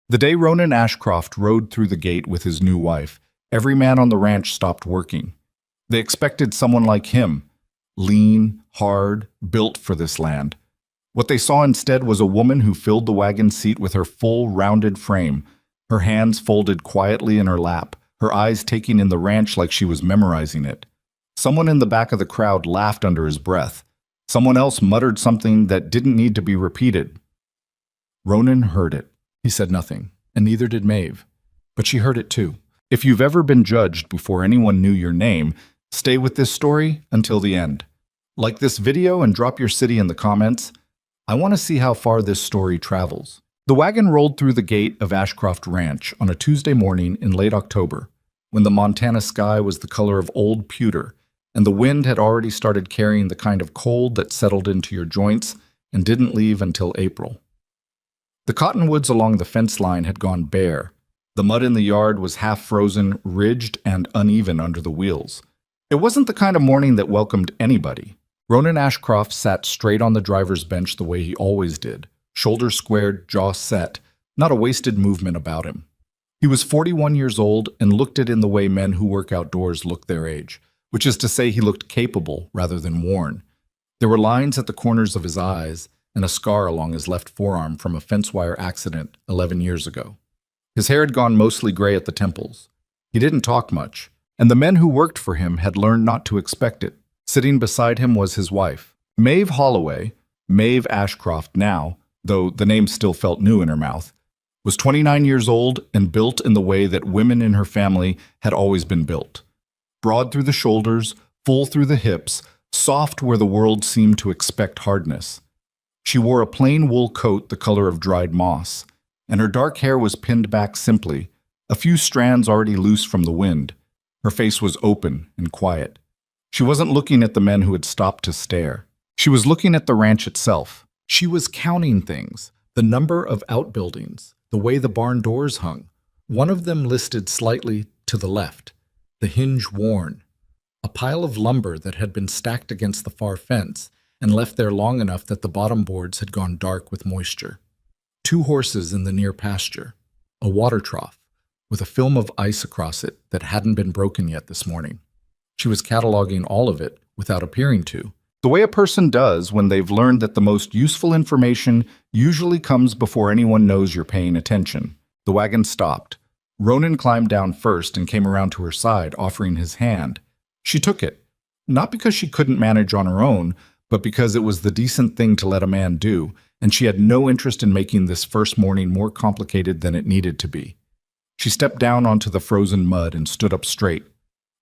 The day Ronan Ashcroft rode through the gate with his new wife, every man on the ranch stopped working. They expected someone like him, lean, hard, built for this land. What they saw instead was a woman who filled the wagon seat with her full, rounded frame, her hands folded quietly in her lap, her eyes taking in the ranch like she was memorizing it. Someone in the back of the crowd laughed under his breath. Someone else muttered something that didn't need to be repeated. Ronan heard it. He said nothing, and neither did Maeve. But she heard it too. If you've ever been judged before anyone knew your name, stay with this story until the end. Like this video and drop your city in the comments. I want to see how far this story travels. The wagon rolled through the gate of Ashcroft Ranch on a Tuesday morning in late October, when the Montana sky was the color of old pewter, and the wind had already started carrying the kind of cold that settled into your joints and didn't leave until April. The cottonwoods along the fence line had gone bare. The mud in the yard was half frozen, ridged, and uneven under the wheels. It wasn't the kind of morning that welcomed anybody. Ronan Ashcroft sat straight on the driver's bench the way he always did, shoulders squared, jaw set, not a wasted movement about him. He was 41 years old and looked it in the way men who work outdoors look their age, which is to say he looked capable rather than worn. There were lines at the corners of his eyes and a scar along his left forearm from a fence wire accident 11 years ago. His hair had gone mostly gray at the temples. He didn't talk much, and the men who worked for him had learned not to expect it. Sitting beside him was his wife, Maeve Holloway. Maeve Ashcroft now, though the name still felt new in her mouth, was 29 years old and built in the way that women in her family had always been built. Broad through the shoulders, full through the hips, soft where the world seemed to expect hardness. She wore a plain wool coat the color of dried moss, and her dark hair was pinned back simply, a few strands already loose from the wind. Her face was open and quiet. She wasn't looking at the men who had stopped to stare. She was looking at the ranch itself. She was counting things, the number of outbuildings, the way the barn doors hung. One of them listed slightly to the left, the hinge worn, a pile of lumber that had been stacked against the far fence and left there long enough that the bottom boards had gone dark with moisture. 2 horses in the near pasture, a water trough with a film of ice across it that hadn't been broken yet this morning. She was cataloging all of it without appearing to, the way a person does when they've learned that the most useful information usually comes before anyone knows you're paying attention. The wagon stopped. Ronan climbed down first and came around to her side, offering his hand. She took it, not because she couldn't manage on her own, but because it was the decent thing to let a man do, and she had no interest in making this first morning more complicated than it needed to be. She stepped down onto the frozen mud and stood up straight.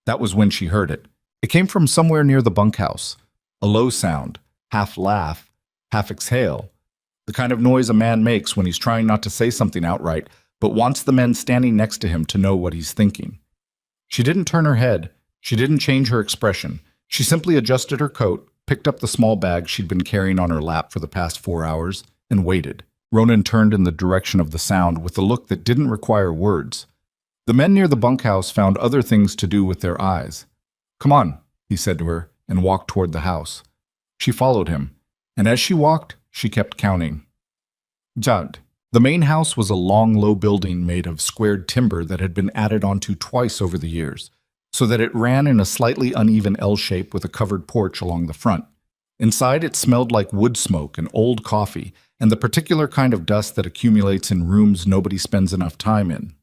That was when she heard it. It came from somewhere near the bunkhouse. A low sound, half laugh, half exhale, the kind of noise a man makes when he's trying not to say something outright, but wants the men standing next to him to know what he's thinking. She didn't turn her head. She didn't change her expression. She simply adjusted her coat, picked up the small bag she'd been carrying on her lap for the past 4 hours, and waited. Ronan turned in the direction of the sound with a look that didn't require words. The men near the bunkhouse found other things to do with their eyes. "Come on," he said to her, and walked toward the house. She followed him, and as she walked, she kept counting. Judd. The main house was a long, low building made of squared timber that had been added onto twice over the years, so that it ran in a slightly uneven L shape with a covered porch along the front. Inside, it smelled like wood smoke and old coffee, and the particular kind of dust that accumulates in rooms nobody spends enough time in.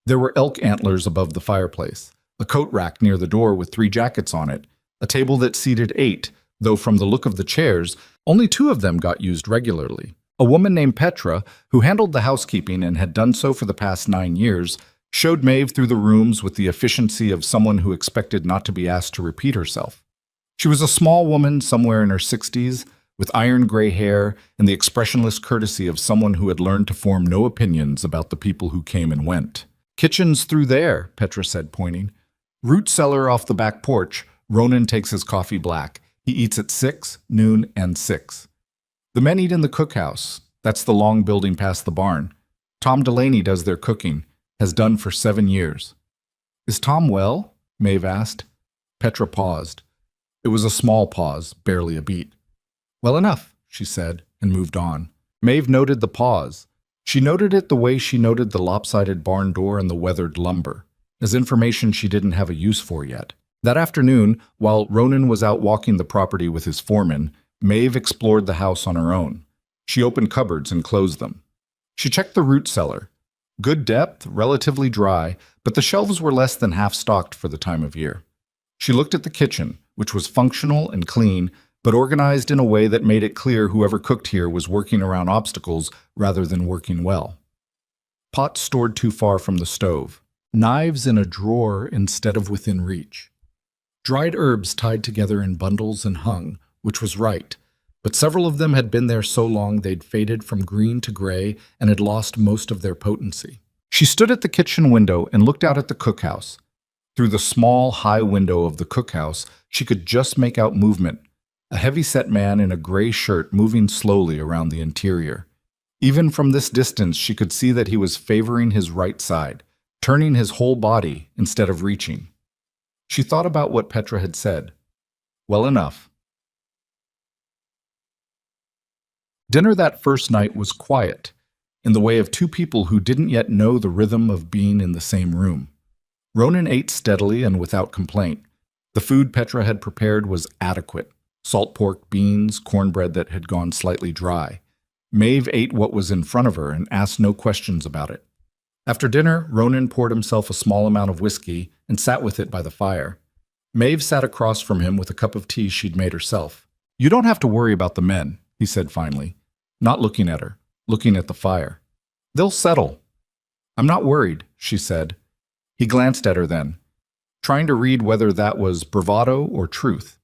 There were elk antlers above the fireplace, a coat rack near the door with 3 jackets on it, a table that seated 8, though from the look of the chairs, only 2 of them got used regularly. A woman named Petra, who handled the housekeeping and had done so for the past 9 years, showed Maeve through the rooms with the efficiency of someone who expected not to be asked to repeat herself. She was a small woman somewhere in her 60s, with iron gray hair and the expressionless courtesy of someone who had learned to form no opinions about the people who came and went. "Kitchen's through there," Petra said, pointing. "Root cellar off the back porch. Ronan takes his coffee black. He eats at 6, noon, and 6. The men eat in the cookhouse. That's the long building past the barn. Tom Delaney does their cooking, has done for 7 years." "Is Tom well?" Maeve asked. Petra paused. It was a small pause, barely a beat. "Well enough," she said, and moved on. Maeve noted the pause. She noted it the way she noted the lopsided barn door and the weathered lumber, as information she didn't have a use for yet. That afternoon, while Ronan was out walking the property with his foreman, Maeve explored the house on her own. She opened cupboards and closed them. She checked the root cellar. Good depth, relatively dry, but the shelves were less than half stocked for the time of year. She looked at the kitchen, which was functional and clean, but organized in a way that made it clear whoever cooked here was working around obstacles rather than working well. Pots stored too far from the stove. Knives in a drawer instead of within reach. Dried herbs tied together in bundles and hung, which was right, but several of them had been there so long they'd faded from green to gray and had lost most of their potency. She stood at the kitchen window and looked out at the cookhouse. Through the small, high window of the cookhouse, she could just make out movement, a heavy-set man in a gray shirt moving slowly around the interior. Even from this distance, she could see that he was favoring his right side, turning his whole body instead of reaching. She thought about what Petra had said. Well enough. Dinner that first night was quiet, in the way of two people who didn't yet know the rhythm of being in the same room. Ronan ate steadily and without complaint. The food Petra had prepared was adequate. Salt pork, beans, cornbread that had gone slightly dry. Maeve ate what was in front of her and asked no questions about it. After dinner, Ronan poured himself a small amount of whiskey and sat with it by the fire. Maeve sat across from him with a cup of tea she'd made herself. "You don't have to worry about the men," he said finally, not looking at her, looking at the fire. "They'll settle." "I'm not worried," she said. He glanced at her then, trying to read whether that was bravado or truth.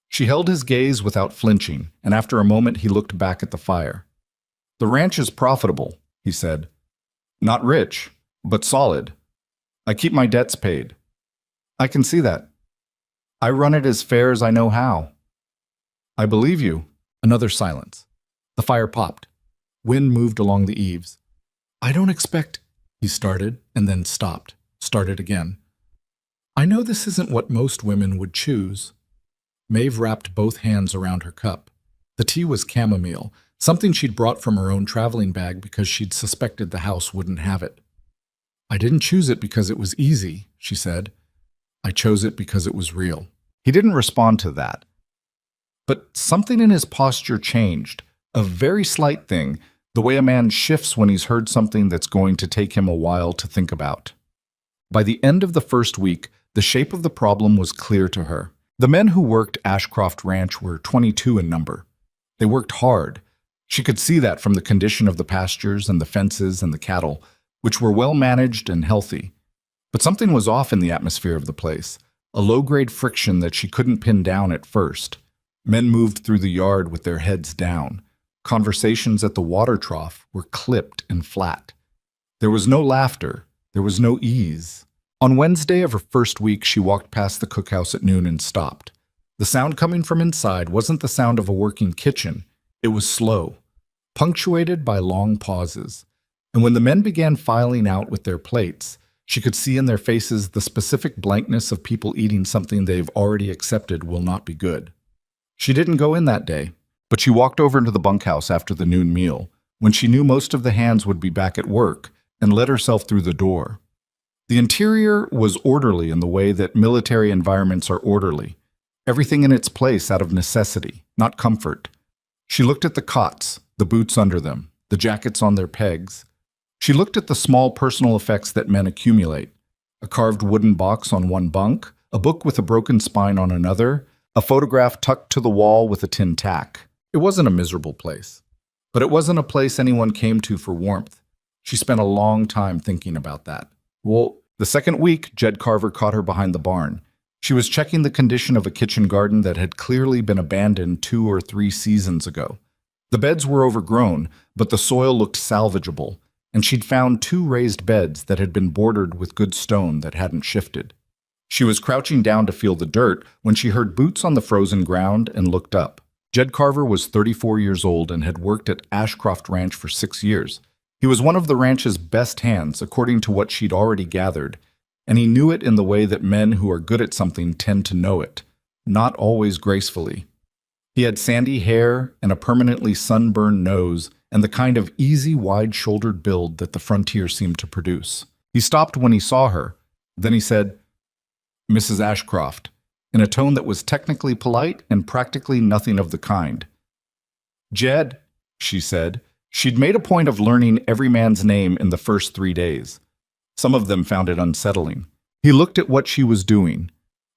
She held his gaze without flinching, and after a moment he looked back at the fire. "The ranch is profitable," he said. "Not rich, but solid. I keep my debts paid." "I can see that. I run it as fair as I know how." "I believe you." Another silence. The fire popped. Wind moved along the eaves. "I don't expect," he started, and then stopped, started again. "I know this isn't what most women would choose." Maeve wrapped both hands around her cup. The tea was chamomile, something she'd brought from her own traveling bag because she'd suspected the house wouldn't have it. "I didn't choose it because it was easy," she said. "I chose it because it was real." He didn't respond to that. But something in his posture changed, a very slight thing, the way a man shifts when he's heard something that's going to take him a while to think about. By the end of the first week, the shape of the problem was clear to her. The men who worked Ashcroft Ranch were 22 in number. They worked hard. She could see that from the condition of the pastures and the fences and the cattle, which were well managed and healthy. But something was off in the atmosphere of the place, a low-grade friction that she couldn't pin down at first. Men moved through the yard with their heads down. Conversations at the water trough were clipped and flat. There was no laughter. There was no ease. On Wednesday of her first week, she walked past the cookhouse at noon and stopped. The sound coming from inside wasn't the sound of a working kitchen. It was slow, punctuated by long pauses. And when the men began filing out with their plates, she could see in their faces the specific blankness of people eating something they've already accepted will not be good. She didn't go in that day, but she walked over into the bunkhouse after the noon meal, when she knew most of the hands would be back at work, and let herself through the door. The interior was orderly in the way that military environments are orderly, everything in its place out of necessity, not comfort. She looked at the cots, the boots under them, the jackets on their pegs. She looked at the small personal effects that men accumulate: a carved wooden box on one bunk, a book with a broken spine on another, a photograph tucked to the wall with a tin tack. It wasn't a miserable place, but it wasn't a place anyone came to for warmth. She spent a long time thinking about that. Well, the second week, Jed Carver caught her behind the barn. She was checking the condition of a kitchen garden that had clearly been abandoned 2 or 3 seasons ago. The beds were overgrown, but the soil looked salvageable, and she'd found 2 raised beds that had been bordered with good stone that hadn't shifted. She was crouching down to feel the dirt when she heard boots on the frozen ground and looked up. Jed Carver was 34 years old and had worked at Ashcroft Ranch for 6 years. He was one of the ranch's best hands, according to what she'd already gathered, and he knew it in the way that men who are good at something tend to know it, not always gracefully. He had sandy hair and a permanently sunburned nose and the kind of easy, wide-shouldered build that the frontier seemed to produce. He stopped when he saw her. Then he said, "Mrs. Ashcroft," in a tone that was technically polite and practically nothing of the kind. "Jed," she said. She'd made a point of learning every man's name in the first 3 days. Some of them found it unsettling. He looked at what she was doing.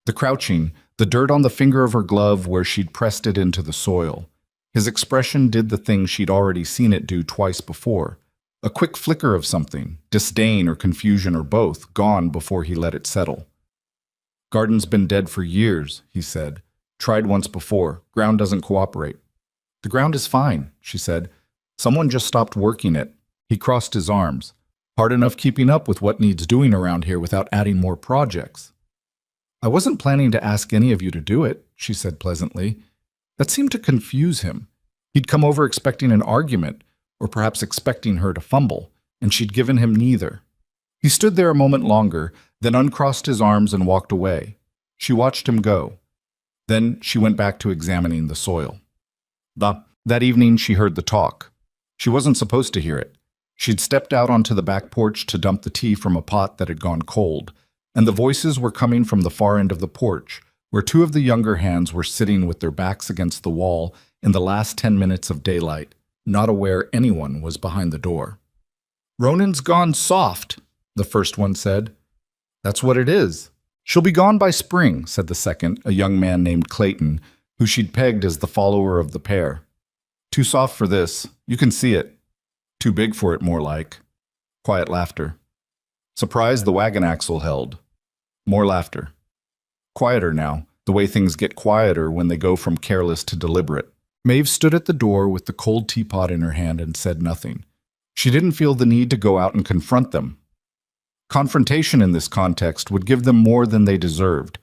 The crouching, the dirt on the finger of her glove where she'd pressed it into the soil. His expression did the thing she'd already seen it do twice before. A quick flicker of something, disdain or confusion or both, gone before he let it settle. "Garden's been dead for years," he said. "Tried once before. Ground doesn't cooperate." "The ground is fine," she said. "Someone just stopped working it." He crossed his arms. "Hard enough keeping up with what needs doing around here without adding more projects." "I wasn't planning to ask any of you to do it," she said pleasantly. That seemed to confuse him. He'd come over expecting an argument, or perhaps expecting her to fumble, and she'd given him neither. He stood there a moment longer, then uncrossed his arms and walked away. She watched him go. Then she went back to examining the soil. That evening she heard the talk. She wasn't supposed to hear it. She'd stepped out onto the back porch to dump the tea from a pot that had gone cold, and the voices were coming from the far end of the porch, where two of the younger hands were sitting with their backs against the wall in the last 10 minutes of daylight, not aware anyone was behind the door. "Ronan's gone soft," the first one said. "That's what it is." "She'll be gone by spring," said the second, a young man named Clayton, who she'd pegged as the follower of the pair. "Too soft for this. You can see it. Too big for it, more like." Quiet laughter. "Surprised the wagon axle held." More laughter. Quieter now, the way things get quieter when they go from careless to deliberate. Maeve stood at the door with the cold teapot in her hand and said nothing. She didn't feel the need to go out and confront them. Confrontation in this context would give them more than they deserved.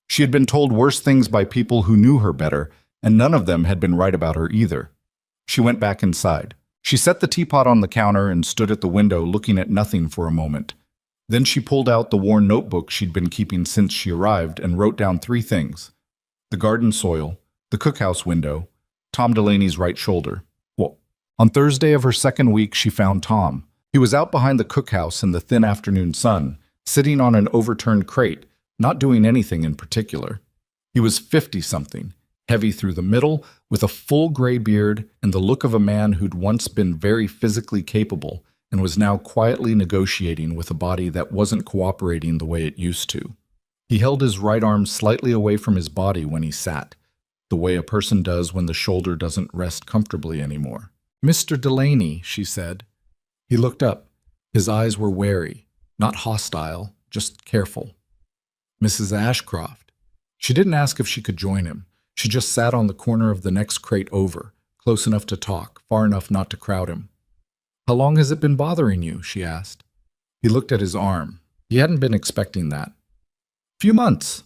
She had been told worse things by people who knew her better, and none of them had been right about her either. She went back inside. She set the teapot on the counter and stood at the window looking at nothing for a moment. Then she pulled out the worn notebook she'd been keeping since she arrived and wrote down 3 things: the garden soil, the cookhouse window, Tom Delaney's right shoulder. On Thursday of her second week, she found Tom. He was out behind the cookhouse in the thin afternoon sun, sitting on an overturned crate, not doing anything in particular. He was 50-something, heavy through the middle, with a full gray beard and the look of a man who'd once been very physically capable and was now quietly negotiating with a body that wasn't cooperating the way it used to. He held his right arm slightly away from his body when he sat, the way a person does when the shoulder doesn't rest comfortably anymore. "Mr. Delaney," she said. He looked up. His eyes were wary, not hostile, just careful. "Mrs. Ashcroft." She didn't ask if she could join him. She just sat on the corner of the next crate over, close enough to talk, far enough not to crowd him. "How long has it been bothering you?" she asked. He looked at his arm. He hadn't been expecting that. "Few months."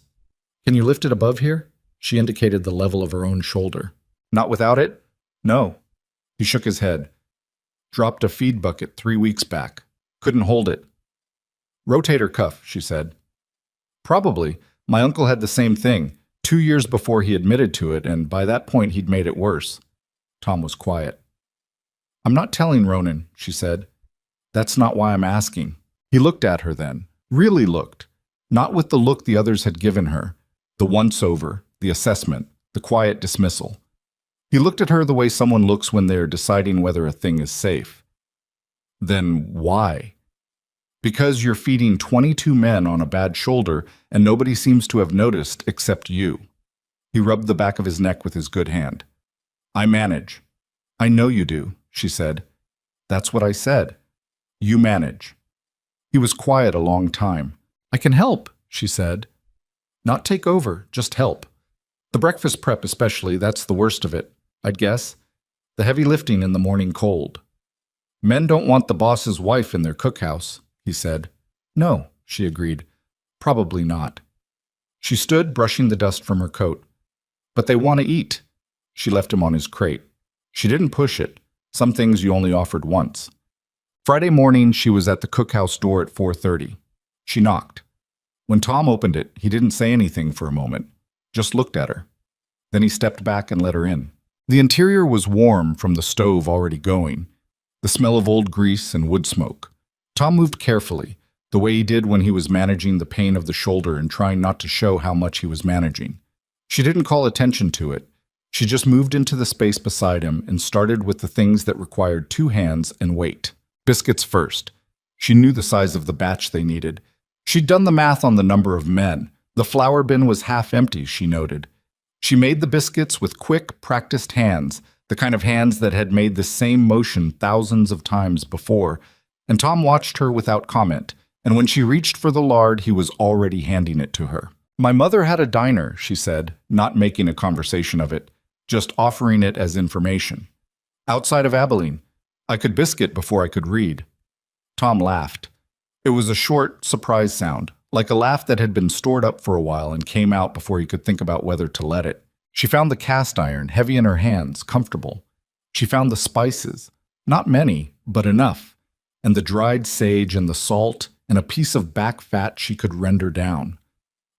"Can you lift it above here?" She indicated the level of her own shoulder. "Not without it?" "No." He shook his head. "Dropped a feed bucket 3 weeks back. Couldn't hold it." "Rotator cuff," she said. "Probably. My uncle had the same thing, 2 years before he admitted to it, and by that point he'd made it worse." Tom was quiet. "I'm not telling Ronan," she said. "That's not why I'm asking." He looked at her then, really looked, not with the look the others had given her, the once-over, the assessment, the quiet dismissal. He looked at her the way someone looks when they're deciding whether a thing is safe. "Then why?" "Because you're feeding 22 men on a bad shoulder and nobody seems to have noticed except you." He rubbed the back of his neck with his good hand. "I manage." "I know you do," she said. "That's what I said. You manage." He was quiet a long time. "I can help," she said. "Not take over, just help. The breakfast prep especially, that's the worst of it, I'd guess. The heavy lifting in the morning cold." "Men don't want the boss's wife in their cookhouse," he said. "No," she agreed. "Probably not." She stood, brushing the dust from her coat. "But they want to eat." She left him on his crate. She didn't push it. Some things you only offered once. Friday morning, she was at the cookhouse door at 4:30. She knocked. When Tom opened it, he didn't say anything for a moment, just looked at her. Then he stepped back and let her in. The interior was warm from the stove already going. the smell of old grease and wood smoke. Tom moved carefully, the way he did when he was managing the pain of the shoulder and trying not to show how much he was managing. She didn't call attention to it. She just moved into the space beside him and started with the things that required 2 hands and weight. Biscuits first. She knew the size of the batch they needed. She'd done the math on the number of men. The flour bin was half empty, she noted. She made the biscuits with quick, practiced hands, the kind of hands that had made the same motion thousands of times before, and Tom watched her without comment, and when she reached for the lard, he was already handing it to her. "My mother had a diner," she said, not making a conversation of it, just offering it as information. "Outside of Abilene. I could biscuit before I could read." Tom laughed. It was a short, surprise sound, like a laugh that had been stored up for a while and came out before he could think about whether to let it. She found the cast iron, heavy in her hands, comfortable. She found the spices, not many, but enough, and the dried sage and the salt and a piece of back fat she could render down.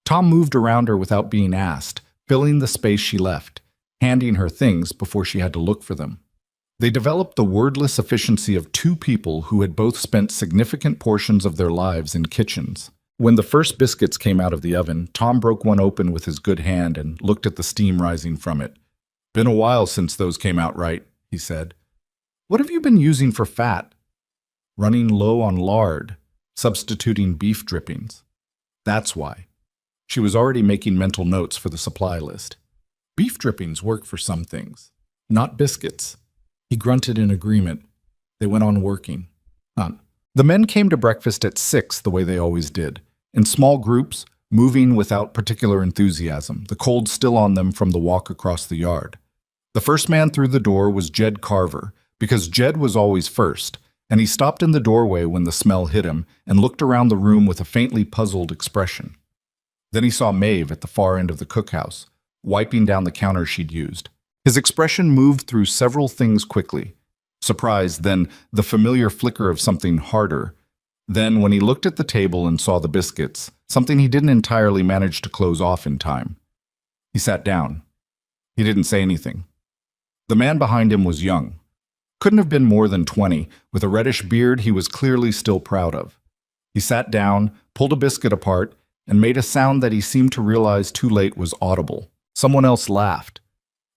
Tom moved around her without being asked, filling the space she left, handing her things before she had to look for them. They developed the wordless efficiency of 2 people who had both spent significant portions of their lives in kitchens. When the first biscuits came out of the oven, Tom broke one open with his good hand and looked at the steam rising from it. "Been a while since those came out right," he said. "What have you been using for fat?" "Running low on lard, substituting beef drippings." That's why. She was already making mental notes for the supply list. Beef drippings work for some things, not biscuits. He grunted in agreement. They went on working. The men came to breakfast at 6 the way they always did, in small groups, moving without particular enthusiasm, the cold still on them from the walk across the yard. The first man through the door was Jed Carver, because Jed was always first, and he stopped in the doorway when the smell hit him and looked around the room with a faintly puzzled expression. Then he saw Maeve at the far end of the cookhouse, wiping down the counter she'd used. His expression moved through several things quickly. Surprise, then the familiar flicker of something harder. Then, when he looked at the table and saw the biscuits, something he didn't entirely manage to close off in time. He sat down. He didn't say anything. The man behind him was young. Couldn't have been more than 20, with a reddish beard he was clearly still proud of. He sat down, pulled a biscuit apart, and made a sound that he seemed to realize too late was audible. Someone else laughed.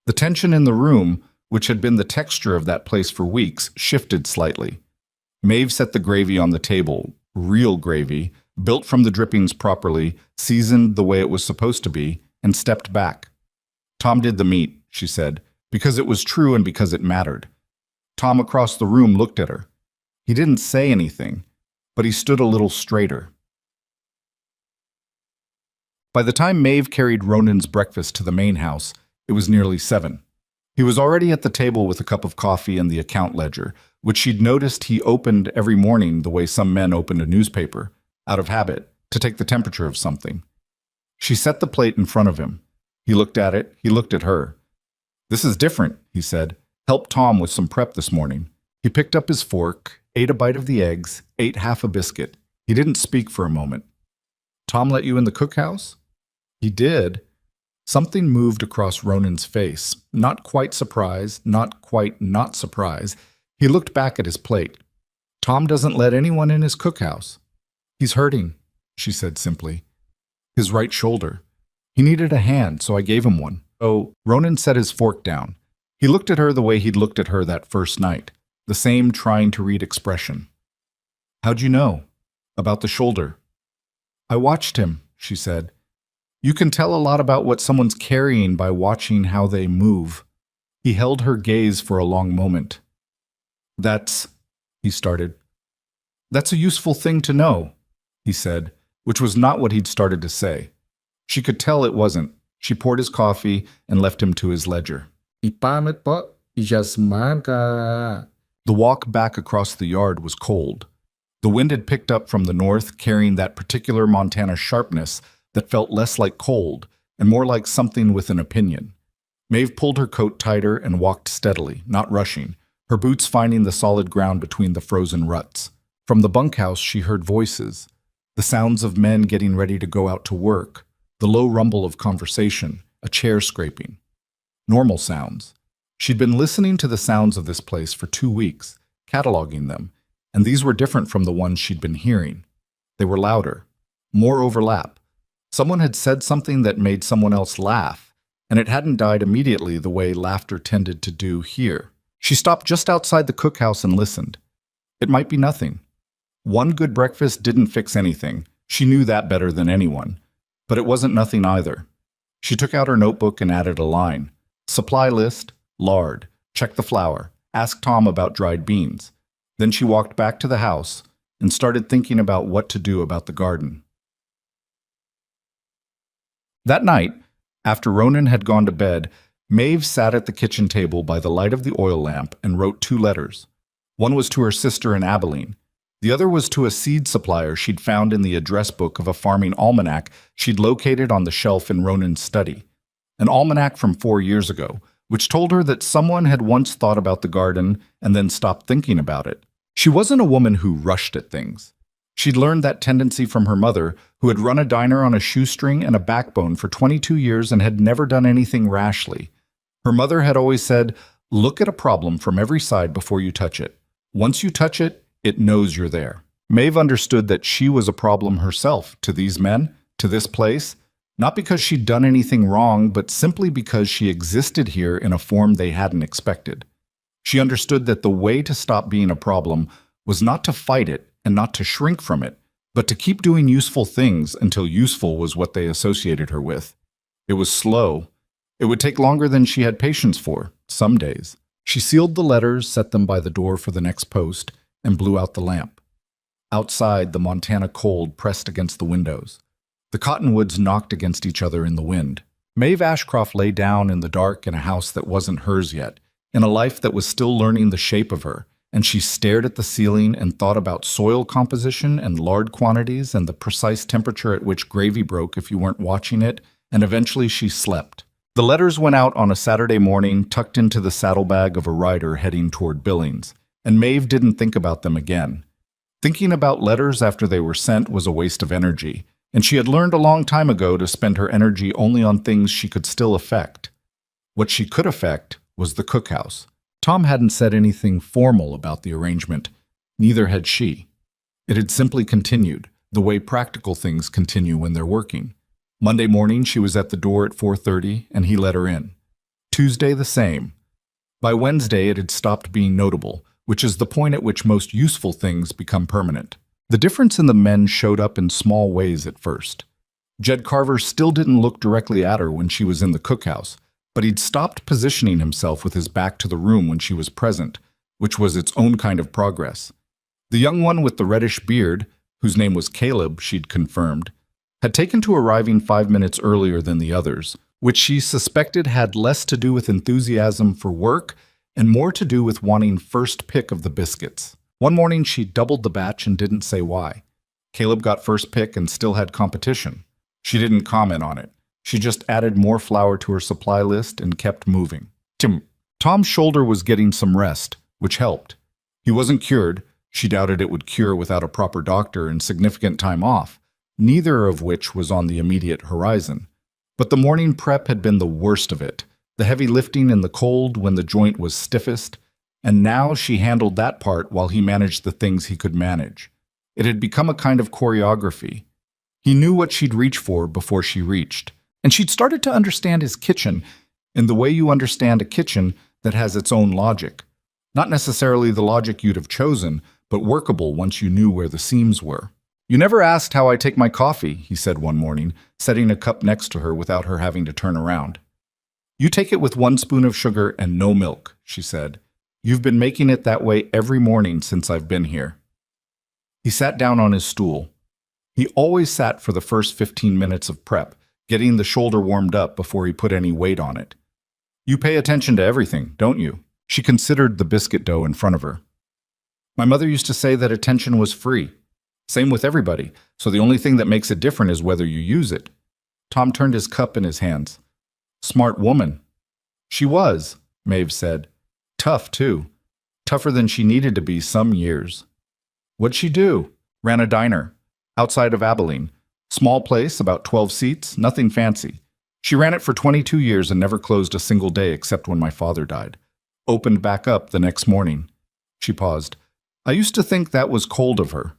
The tension in the room, which had been the texture of that place for weeks, shifted slightly. Maeve set the gravy on the table, real gravy, built from the drippings properly, seasoned the way it was supposed to be, and stepped back. "Tom did the meat," she said, because it was true and because it mattered. Tom across the room looked at her. He didn't say anything, but he stood a little straighter. By the time Maeve carried Ronan's breakfast to the main house, it was nearly 7. He was already at the table with a cup of coffee and the account ledger, which she'd noticed he opened every morning the way some men opened a newspaper, out of habit, to take the temperature of something. She set the plate in front of him. He looked at it, he looked at her. "This is different," he said. "Helped Tom with some prep this morning." He picked up his fork, ate a bite of the eggs, ate half a biscuit. He didn't speak for a moment. "Tom let you in the cookhouse?" "He did." Something moved across Ronan's face, not quite surprise, not quite not surprise. He looked back at his plate. "Tom doesn't let anyone in his cookhouse." "He's hurting," she said simply. "His right shoulder. He needed a hand, so I gave him one." Oh, Ronan set his fork down. He looked at her the way he'd looked at her that first night, the same trying to read expression. "How'd you know? About the shoulder?" "I watched him," she said. "You can tell a lot about what someone's carrying by watching how they move." He held her gaze for a long moment. That's, he started. "That's a useful thing to know," he said, which was not what he'd started to say. She could tell it wasn't. She poured his coffee and left him to his ledger. Ipamit po, ijasman ka. The walk back across the yard was cold. The wind had picked up from the north, carrying that particular Montana sharpness that felt less like cold and more like something with an opinion. Maeve pulled her coat tighter and walked steadily, not rushing, her boots finding the solid ground between the frozen ruts. From the bunkhouse she heard voices, the sounds of men getting ready to go out to work, the low rumble of conversation, a chair scraping. Normal sounds. She'd been listening to the sounds of this place for 2 weeks, cataloging them, and these were different from the ones she'd been hearing. They were louder, more overlap. Someone had said something that made someone else laugh, and it hadn't died immediately the way laughter tended to do here. She stopped just outside the cookhouse and listened. It might be nothing. One good breakfast didn't fix anything. She knew that better than anyone. But it wasn't nothing either. She took out her notebook and added a line. Supply list, lard, check the flour, ask Tom about dried beans. Then she walked back to the house and started thinking about what to do about the garden. That night, after Ronan had gone to bed, Maeve sat at the kitchen table by the light of the oil lamp and wrote 2 letters. One was to her sister in Abilene. The other was to a seed supplier she'd found in the address book of a farming almanac she'd located on the shelf in Ronan's study. An almanac from 4 years ago, which told her that someone had once thought about the garden and then stopped thinking about it. She wasn't a woman who rushed at things. She'd learned that tendency from her mother, who had run a diner on a shoestring and a backbone for 22 years and had never done anything rashly. Her mother had always said, look at a problem from every side before you touch it. Once you touch it, it knows you're there. Maeve understood that she was a problem herself to these men, to this place, not because she'd done anything wrong, but simply because she existed here in a form they hadn't expected. She understood that the way to stop being a problem was not to fight it and not to shrink from it, but to keep doing useful things until useful was what they associated her with. It was slow. It would take longer than she had patience for, some days. She sealed the letters, set them by the door for the next post, and blew out the lamp. Outside, the Montana cold pressed against the windows. The cottonwoods knocked against each other in the wind. Maeve Ashcroft lay down in the dark in a house that wasn't hers yet, in a life that was still learning the shape of her, and she stared at the ceiling and thought about soil composition and lard quantities and the precise temperature at which gravy broke if you weren't watching it, and eventually she slept. The letters went out on a Saturday morning, tucked into the saddlebag of a rider heading toward Billings, and Maeve didn't think about them again. Thinking about letters after they were sent was a waste of energy, and she had learned a long time ago to spend her energy only on things she could still affect. What she could affect was the cookhouse. Tom hadn't said anything formal about the arrangement. Neither had she. It had simply continued, the way practical things continue when they're working. Monday morning, she was at the door at 4:30, and he let her in. Tuesday, the same. By Wednesday, it had stopped being notable, which is the point at which most useful things become permanent. The difference in the men showed up in small ways at first. Jed Carver still didn't look directly at her when she was in the cookhouse, but he'd stopped positioning himself with his back to the room when she was present, which was its own kind of progress. The young one with the reddish beard, whose name was Caleb, she'd confirmed, had taken to arriving 5 minutes earlier than the others, which she suspected had less to do with enthusiasm for work and more to do with wanting first pick of the biscuits. One morning she doubled the batch and didn't say why. Caleb got first pick and still had competition. She didn't comment on it. She just added more flour to her supply list and kept moving. Tom's shoulder was getting some rest, which helped. He wasn't cured. She doubted it would cure without a proper doctor and significant time off, neither of which was on the immediate horizon. But the morning prep had been the worst of it, the heavy lifting in the cold when the joint was stiffest, and now she handled that part while he managed the things he could manage. It had become a kind of choreography. He knew what she'd reach for before she reached. And she'd started to understand his kitchen in the way you understand a kitchen that has its own logic. Not necessarily the logic you'd have chosen, but workable once you knew where the seams were. You never asked how I take my coffee, he said one morning, setting a cup next to her without her having to turn around. You take it with 1 spoon of sugar and no milk, she said. You've been making it that way every morning since I've been here. He sat down on his stool. He always sat for the first 15 minutes of prep, getting the shoulder warmed up before he put any weight on it. You pay attention to everything, don't you? She considered the biscuit dough in front of her. My mother used to say that attention was free. Same with everybody, so the only thing that makes it different is whether you use it. Tom turned his cup in his hands. Smart woman. She was, Maeve said. Tough, too. Tougher than she needed to be some years. What'd she do? Ran a diner. Outside of Abilene. Small place, about 12 seats, nothing fancy. She ran it for 22 years and never closed a single day except when my father died. Opened back up the next morning. She paused. I used to think that was cold of her.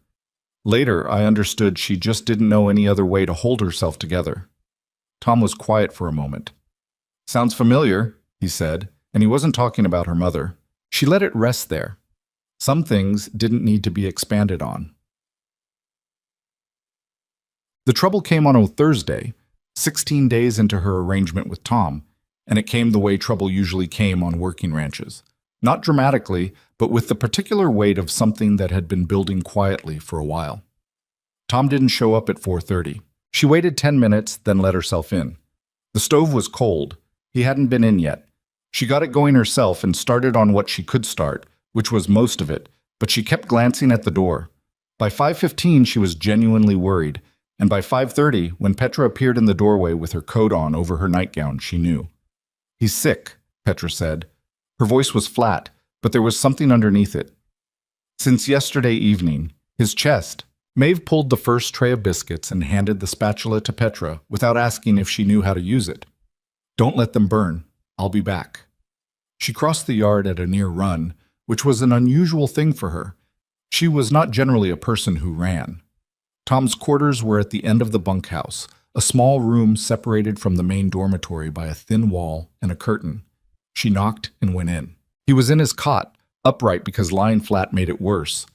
Later, I understood she just didn't know any other way to hold herself together. Tom was quiet for a moment. Sounds familiar, he said, and he wasn't talking about her mother. She let it rest there. Some things didn't need to be expanded on. The trouble came on a Thursday, 16 days into her arrangement with Tom, and it came the way trouble usually came on working ranches. Not dramatically, but with the particular weight of something that had been building quietly for a while. Tom didn't show up at 4:30. She waited 10 minutes, then let herself in. The stove was cold. He hadn't been in yet. She got it going herself and started on what she could start, which was most of it, but she kept glancing at the door. By 5:15, she was genuinely worried, and by 5:30, when Petra appeared in the doorway with her coat on over her nightgown, she knew. He's sick, Petra said. Her voice was flat, but there was something underneath it. Since yesterday evening, his chest. Maeve pulled the first tray of biscuits and handed the spatula to Petra without asking if she knew how to use it. Don't let them burn. I'll be back. She crossed the yard at a near run, which was an unusual thing for her. She was not generally a person who ran. Tom's quarters were at the end of the bunkhouse, a small room separated from the main dormitory by a thin wall and a curtain. She knocked and went in. He was in his cot, upright because lying flat made it worse.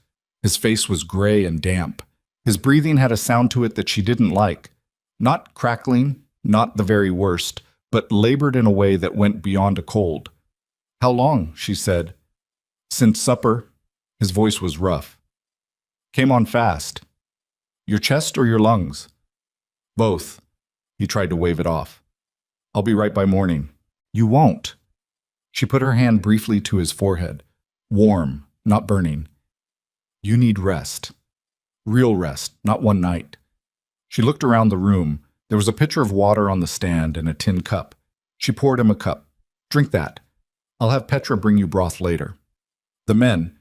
His face was gray and damp. His breathing had a sound to it that she didn't like. Not crackling, not the very worst, but labored in a way that went beyond a cold. How long? She said. Since supper. His voice was rough. Came on fast. Your chest or your lungs? Both. He tried to wave it off. I'll be right by morning. You won't. She put her hand briefly to his forehead. Warm, not burning. You need rest. Real rest, not one night. She looked around the room. There was a pitcher of water on the stand and a tin cup. She poured him a cup. Drink that. I'll have Petra bring you broth later. The men.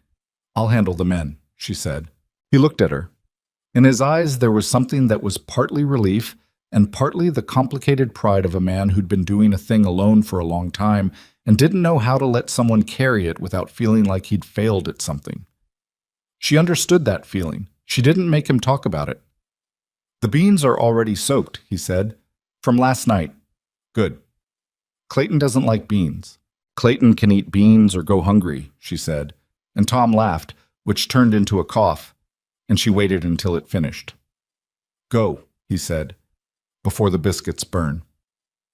I'll handle the men, she said. He looked at her. In his eyes there was something that was partly relief and partly the complicated pride of a man who'd been doing a thing alone for a long time and didn't know how to let someone carry it without feeling like he'd failed at something. She understood that feeling. She didn't make him talk about it. The beans are already soaked, he said. From last night. Good. Clayton doesn't like beans. Clayton can eat beans or go hungry, she said, and Tom laughed, which turned into a cough, and she waited until it finished. Go, he said, before the biscuits burn.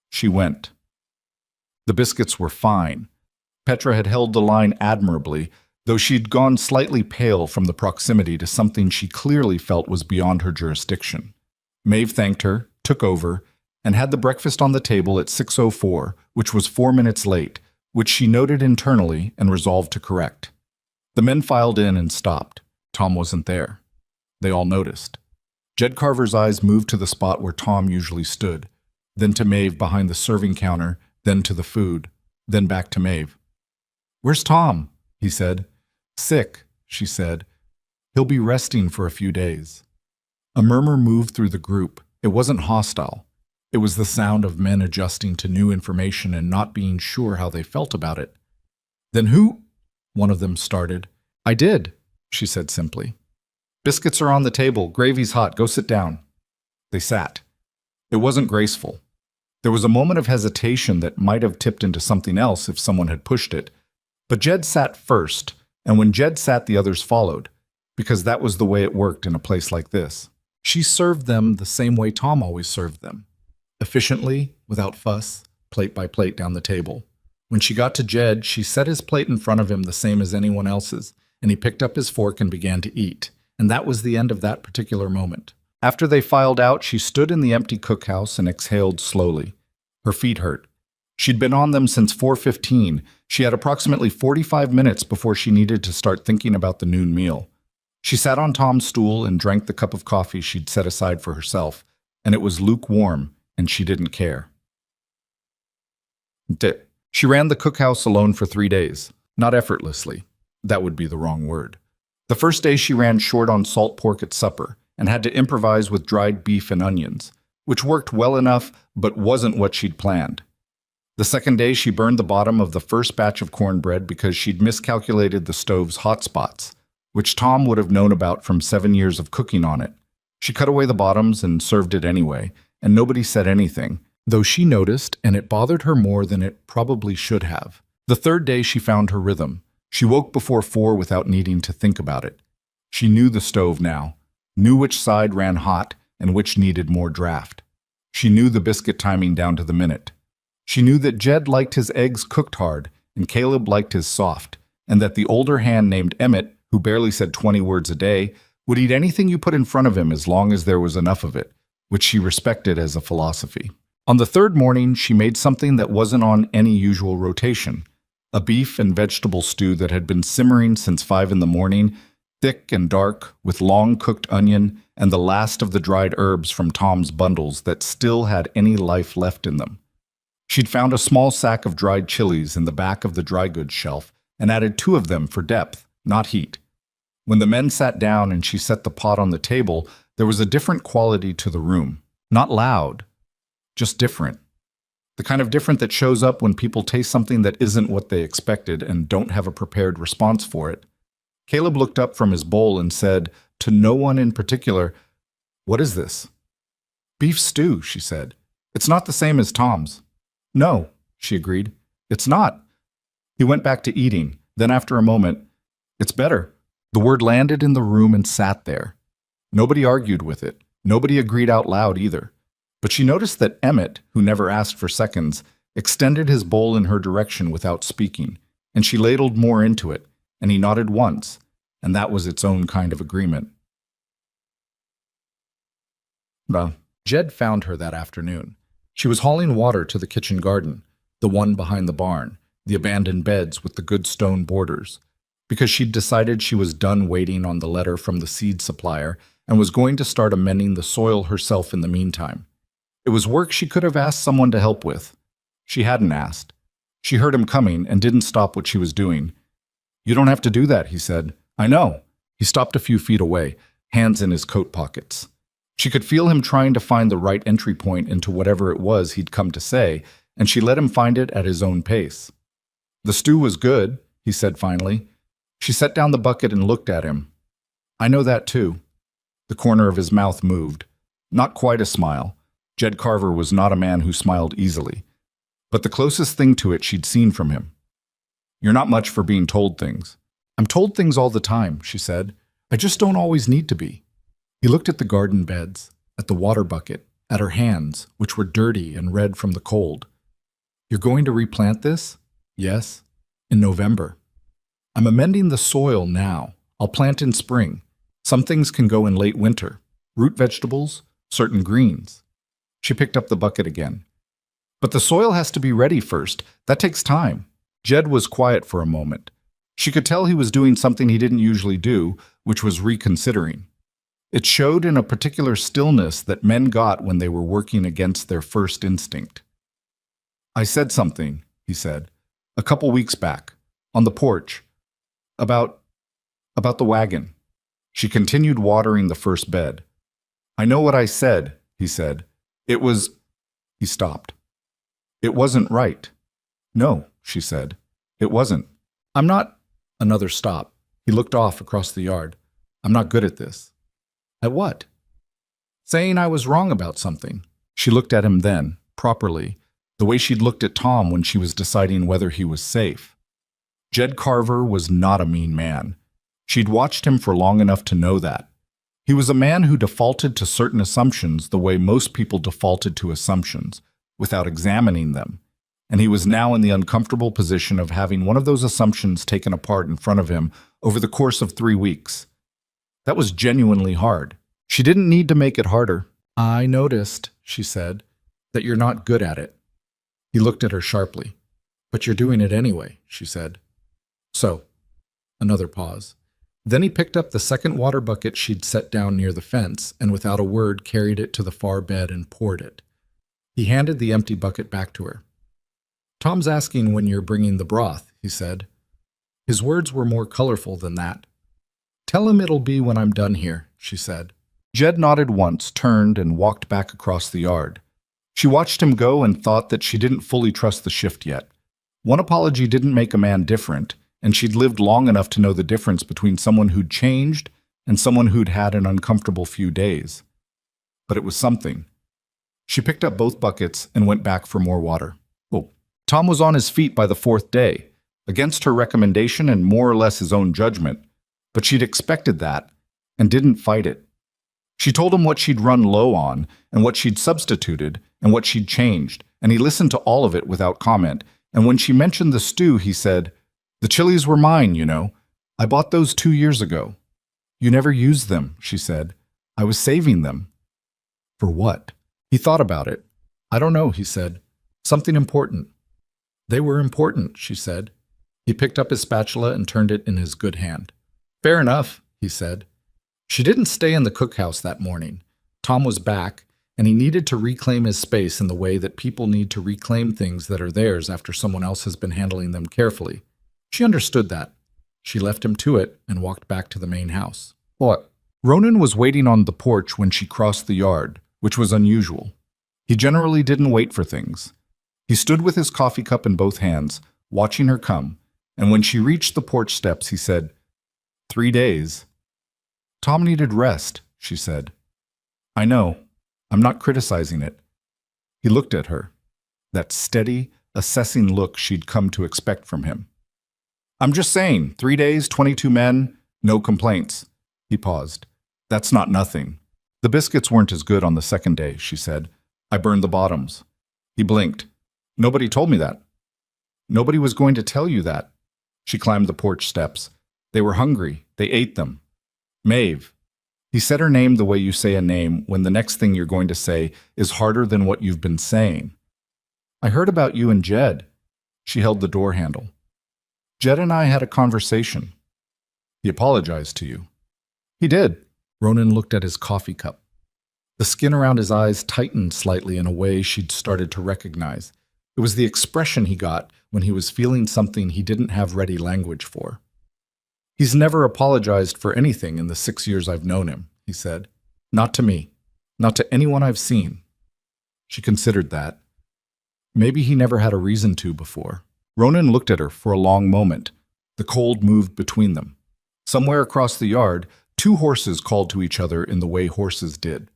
She went. The biscuits were fine. Petra had held the line admirably, though she'd gone slightly pale from the proximity to something she clearly felt was beyond her jurisdiction. Maeve thanked her, took over, and had the breakfast on the table at 6:04, which was 4 minutes late, which she noted internally and resolved to correct. The men filed in and stopped. Tom wasn't there. They all noticed. Jed Carver's eyes moved to the spot where Tom usually stood, then to Maeve behind the serving counter, then to the food, then back to Maeve. Where's Tom? He said. Sick, she said. He'll be resting for a few days. A murmur moved through the group. It wasn't hostile. It was the sound of men adjusting to new information and not being sure how they felt about it. Then who? One of them started. I did, she said simply. Biscuits are on the table. Gravy's hot. Go sit down. They sat. It wasn't graceful. There was a moment of hesitation that might have tipped into something else if someone had pushed it. But Jed sat first, and when Jed sat, the others followed, because that was the way it worked in a place like this. She served them the same way Tom always served them. Efficiently, without fuss, plate by plate down the table. When she got to Jed, she set his plate in front of him the same as anyone else's, and he picked up his fork and began to eat. And that was the end of that particular moment. After they filed out, she stood in the empty cookhouse and exhaled slowly. Her feet hurt. She'd been on them since 4:15. She had approximately 45 minutes before she needed to start thinking about the noon meal. She sat on Tom's stool and drank the cup of coffee she'd set aside for herself, and it was lukewarm, and she didn't care. She ran the cookhouse alone for 3 days, not effortlessly. That would be the wrong word. The first day she ran short on salt pork at supper and had to improvise with dried beef and onions, which worked well enough but wasn't what she'd planned. The second day, she burned the bottom of the first batch of cornbread because she'd miscalculated the stove's hot spots, which Tom would have known about from 7 years of cooking on it. She cut away the bottoms and served it anyway, and nobody said anything, though she noticed, and it bothered her more than it probably should have. The third day, she found her rhythm. She woke before 4 without needing to think about it. She knew the stove now, knew which side ran hot and which needed more draft. She knew the biscuit timing down to the minute. She knew that Jed liked his eggs cooked hard and Caleb liked his soft, and that the older hand named Emmett, who barely said 20 words a day, would eat anything you put in front of him as long as there was enough of it, which she respected as a philosophy. On the third morning, she made something that wasn't on any usual rotation, a beef and vegetable stew that had been simmering since 5 in the morning, thick and dark, with long-cooked onion and the last of the dried herbs from Tom's bundles that still had any life left in them. She'd found a small sack of dried chilies in the back of the dry goods shelf and added 2 of them for depth, not heat. When the men sat down and she set the pot on the table, there was a different quality to the room. Not loud, just different. The kind of different that shows up when people taste something that isn't what they expected and don't have a prepared response for it. Caleb looked up from his bowl and said, to no one in particular, "What is this?" "Beef stew," she said. "It's not the same as Tom's." "No," she agreed. "It's not." He went back to eating. Then after a moment, "It's better." The word landed in the room and sat there. Nobody argued with it. Nobody agreed out loud either. But she noticed that Emmett, who never asked for seconds, extended his bowl in her direction without speaking, and she ladled more into it, and he nodded once, and that was its own kind of agreement. Jed found her that afternoon. She was hauling water to the kitchen garden, the one behind the barn, the abandoned beds with the good stone borders, because she'd decided she was done waiting on the letter from the seed supplier and was going to start amending the soil herself in the meantime. It was work she could have asked someone to help with. She hadn't asked. She heard him coming and didn't stop what she was doing. "You don't have to do that," he said. "I know." He stopped a few feet away, hands in his coat pockets. She could feel him trying to find the right entry point into whatever it was he'd come to say, and she let him find it at his own pace. "The stew was good," he said finally. She set down the bucket and looked at him. "I know that too." The corner of his mouth moved. Not quite a smile. Jed Carver was not a man who smiled easily, but the closest thing to it she'd seen from him. "You're not much for being told things." "I'm told things all the time," she said. "I just don't always need to be." He looked at the garden beds, at the water bucket, at her hands, which were dirty and red from the cold. "You're going to replant this?" "Yes, in November." "I'm amending the soil now. I'll plant in spring. Some things can go in late winter. Root vegetables, certain greens." She picked up the bucket again. "But the soil has to be ready first. That takes time." Jed was quiet for a moment. She could tell he was doing something he didn't usually do, which was reconsidering. It showed in a particular stillness that men got when they were working against their first instinct. "I said something," he said, "a couple weeks back, on the porch, about the wagon." She continued watering the first bed. "I know what I said," he said. "It was—" He stopped. "It wasn't right." "No," she said. "It wasn't. I'm not—" Another stop. He looked off across the yard. "I'm not good at this." "At what?" "Saying I was wrong about something." She looked at him then, properly, the way she'd looked at Tom when she was deciding whether he was safe. Jed Carver was not a mean man. She'd watched him for long enough to know that. He was a man who defaulted to certain assumptions the way most people defaulted to assumptions, without examining them, and he was now in the uncomfortable position of having one of those assumptions taken apart in front of him over the course of 3 weeks. That was genuinely hard. She didn't need to make it harder. "I noticed," she said, "that you're not good at it." He looked at her sharply. "But you're doing it anyway," she said. "So." Another pause. Then he picked up the second water bucket she'd set down near the fence and without a word carried it to the far bed and poured it. He handed the empty bucket back to her. "Tom's asking when you're bringing the broth," he said. His words were more colorful than that. "Tell him it'll be when I'm done here," she said. Jed nodded once, turned, and walked back across the yard. She watched him go and thought that she didn't fully trust the shift yet. One apology didn't make a man different, and she'd lived long enough to know the difference between someone who'd changed and someone who'd had an uncomfortable few days. But it was something. She picked up both buckets and went back for more water. Oh, Tom was on his feet by the fourth day, against her recommendation and more or less his own judgment, but she'd expected that and didn't fight it. She told him what she'd run low on and what she'd substituted and what she'd changed, and he listened to all of it without comment. And when she mentioned the stew, he said, "The chilies were mine, you know. I bought those 2 years ago." "You never used them," she said. "I was saving them." "For what?" He thought about it. "I don't know," he said. "Something important." "They were important," she said. He picked up his spatula and turned it in his good hand. "Fair enough," he said. She didn't stay in the cookhouse that morning. Tom was back, and he needed to reclaim his space in the way that people need to reclaim things that are theirs after someone else has been handling them carefully. She understood that. She left him to it and walked back to the main house. "What?" Ronan was waiting on the porch when she crossed the yard, which was unusual. He generally didn't wait for things. He stood with his coffee cup in both hands, watching her come, and when she reached the porch steps, he said, 3 days. "Tom needed rest," she said. "I know. I'm not criticizing it." He looked at her, that steady, assessing look she'd come to expect from him. "I'm just saying, 3 days, 22 men, no complaints." He paused. "That's not nothing. The biscuits weren't as good on the second day," she said. "I burned the bottoms." He blinked. "Nobody told me that." "Nobody was going to tell you that." She climbed the porch steps. "They were hungry. They ate them." "Maeve." He said her name the way you say a name when the next thing you're going to say is harder than what you've been saying. "I heard about you and Jed." She held the door handle. "Jed and I had a conversation." "He apologized to you." "He did." Ronan looked at his coffee cup. The skin around his eyes tightened slightly in a way she'd started to recognize. It was the expression he got when he was feeling something he didn't have ready language for. "He's never apologized for anything in the 6 years I've known him," he said. "Not to me. Not to anyone I've seen." She considered that. Maybe he never had a reason to before. Ronan looked at her for a long moment. The cold moved between them. Somewhere across the yard, 2 horses called to each other in the way horses did.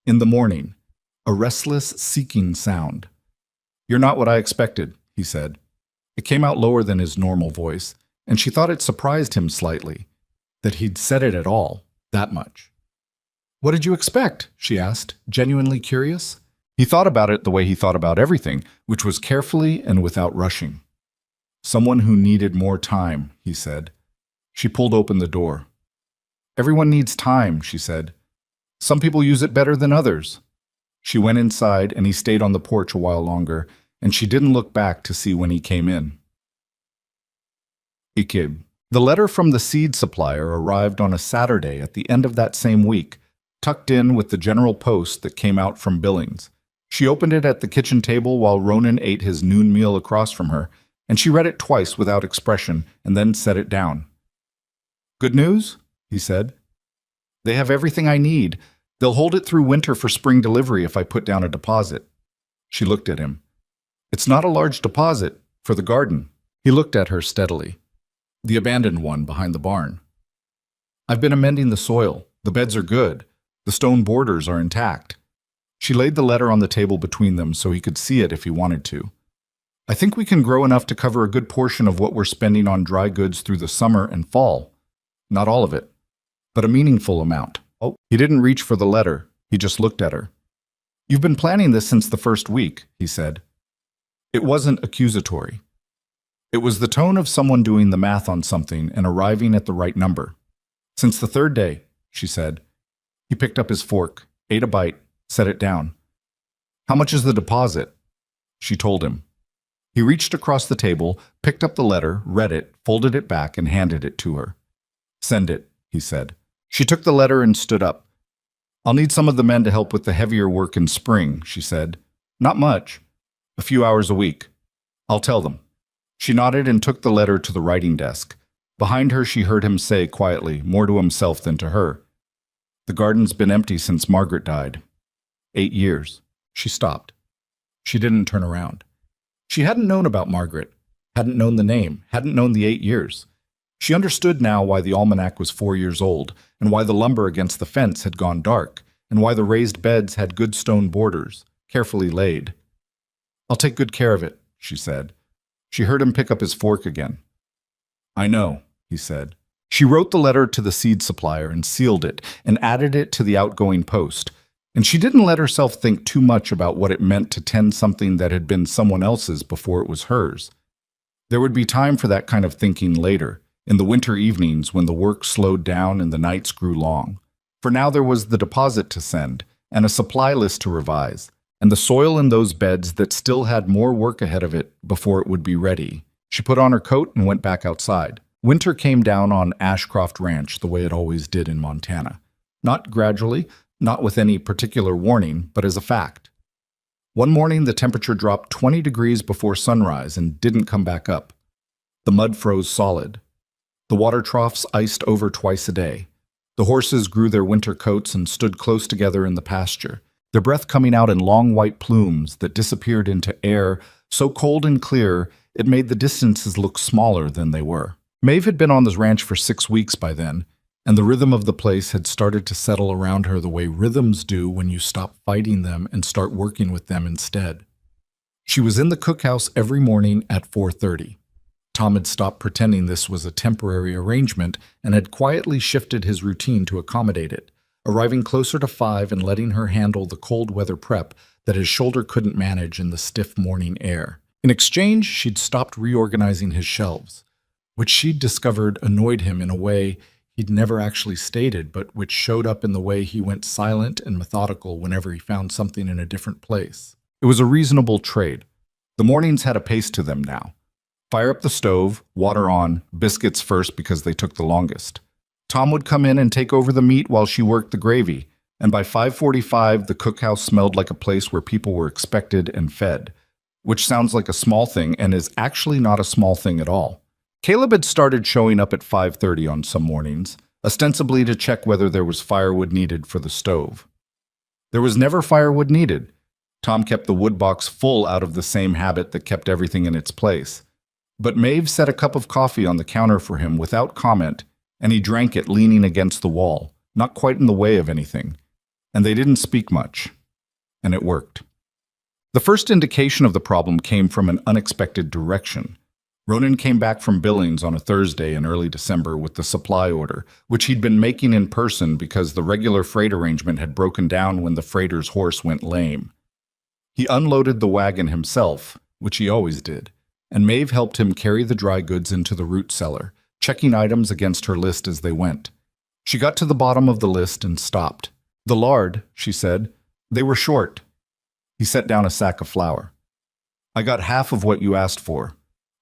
In the morning, a restless, seeking sound. "You're not what I expected," he said. It came out lower than his normal voice, and she thought it surprised him slightly, that he'd said it at all, that much. "What did you expect?" she asked, genuinely curious. He thought about it the way he thought about everything, which was carefully and without rushing. "Someone who needed more time," he said. She pulled open the door. "Everyone needs time," she said. "Some people use it better than others." She went inside, and he stayed on the porch a while longer, and she didn't look back to see when he came in. Ikib. The letter from the seed supplier arrived on a Saturday at the end of that same week, tucked in with the general post that came out from Billings. She opened it at the kitchen table while Ronan ate his noon meal across from her, and she read it twice without expression and then set it down. "Good news?" he said. "They have everything I need. They'll hold it through winter for spring delivery if I put down a deposit." She looked at him. "It's not a large deposit for the garden." He looked at her steadily. "The abandoned one behind the barn." "I've been amending the soil. The beds are good. The stone borders are intact." She laid the letter on the table between them so he could see it if he wanted to. "I think we can grow enough to cover a good portion of what we're spending on dry goods through the summer and fall. Not all of it, but a meaningful amount." Oh, he didn't reach for the letter. He just looked at her. "You've been planning this since the first week," he said. It wasn't accusatory. It was the tone of someone doing the math on something and arriving at the right number. "Since the 3rd day," she said. He picked up his fork, ate a bite, set it down. "How much is the deposit?" She told him. He reached across the table, picked up the letter, read it, folded it back, and handed it to her. "Send it," he said. She took the letter and stood up. "I'll need some of the men to help with the heavier work in spring," she said. "Not much. A few hours a week. I'll tell them." She nodded and took the letter to the writing desk. Behind her, she heard him say quietly, more to himself than to her, "The garden's been empty since Margaret died. 8 years. She stopped. She didn't turn around. She hadn't known about Margaret, hadn't known the name, hadn't known the 8 years. She understood now why the almanac was 4 years old, and why the lumber against the fence had gone dark, and why the raised beds had good stone borders, carefully laid. "I'll take good care of it," she said. She heard him pick up his fork again. "I know," he said. She wrote the letter to the seed supplier and sealed it and added it to the outgoing post, and she didn't let herself think too much about what it meant to tend something that had been someone else's before it was hers. There would be time for that kind of thinking later, in the winter evenings when the work slowed down and the nights grew long. For now there was the deposit to send, and a supply list to revise, and the soil in those beds that still had more work ahead of it before it would be ready. She put on her coat and went back outside. Winter came down on Ashcroft Ranch the way it always did in Montana. Not gradually, not with any particular warning, but as a fact. One morning the temperature dropped 20 degrees before sunrise and didn't come back up. The mud froze solid. The water troughs iced over twice a day. The horses grew their winter coats and stood close together in the pasture, their breath coming out in long white plumes that disappeared into air so cold and clear it made the distances look smaller than they were. Maeve had been on this ranch for 6 weeks by then, and the rhythm of the place had started to settle around her the way rhythms do when you stop fighting them and start working with them instead. She was in the cookhouse every morning at 4:30. Tom had stopped pretending this was a temporary arrangement and had quietly shifted his routine to accommodate it, arriving closer to 5 and letting her handle the cold weather prep that his shoulder couldn't manage in the stiff morning air. In exchange, she'd stopped reorganizing his shelves, which she'd discovered annoyed him in a way he'd never actually stated, but which showed up in the way he went silent and methodical whenever he found something in a different place. It was a reasonable trade. The mornings had a pace to them now. Fire up the stove, water on, biscuits first because they took the longest. Tom would come in and take over the meat while she worked the gravy, and by 5:45 the cookhouse smelled like a place where people were expected and fed, which sounds like a small thing and is actually not a small thing at all. Caleb had started showing up at 5:30 on some mornings, ostensibly to check whether there was firewood needed for the stove. There was never firewood needed. Tom kept the wood box full out of the same habit that kept everything in its place. But Maeve set a cup of coffee on the counter for him without comment, and he drank it leaning against the wall, not quite in the way of anything. And they didn't speak much. And it worked. The first indication of the problem came from an unexpected direction. Ronan came back from Billings on a Thursday in early December with the supply order, which he'd been making in person because the regular freight arrangement had broken down when the freighter's horse went lame. He unloaded the wagon himself, which he always did, and Maeve helped him carry the dry goods into the root cellar, checking items against her list as they went. She got to the bottom of the list and stopped. "The lard," she said. "They were short." He set down a sack of flour. "I got half of what you asked for.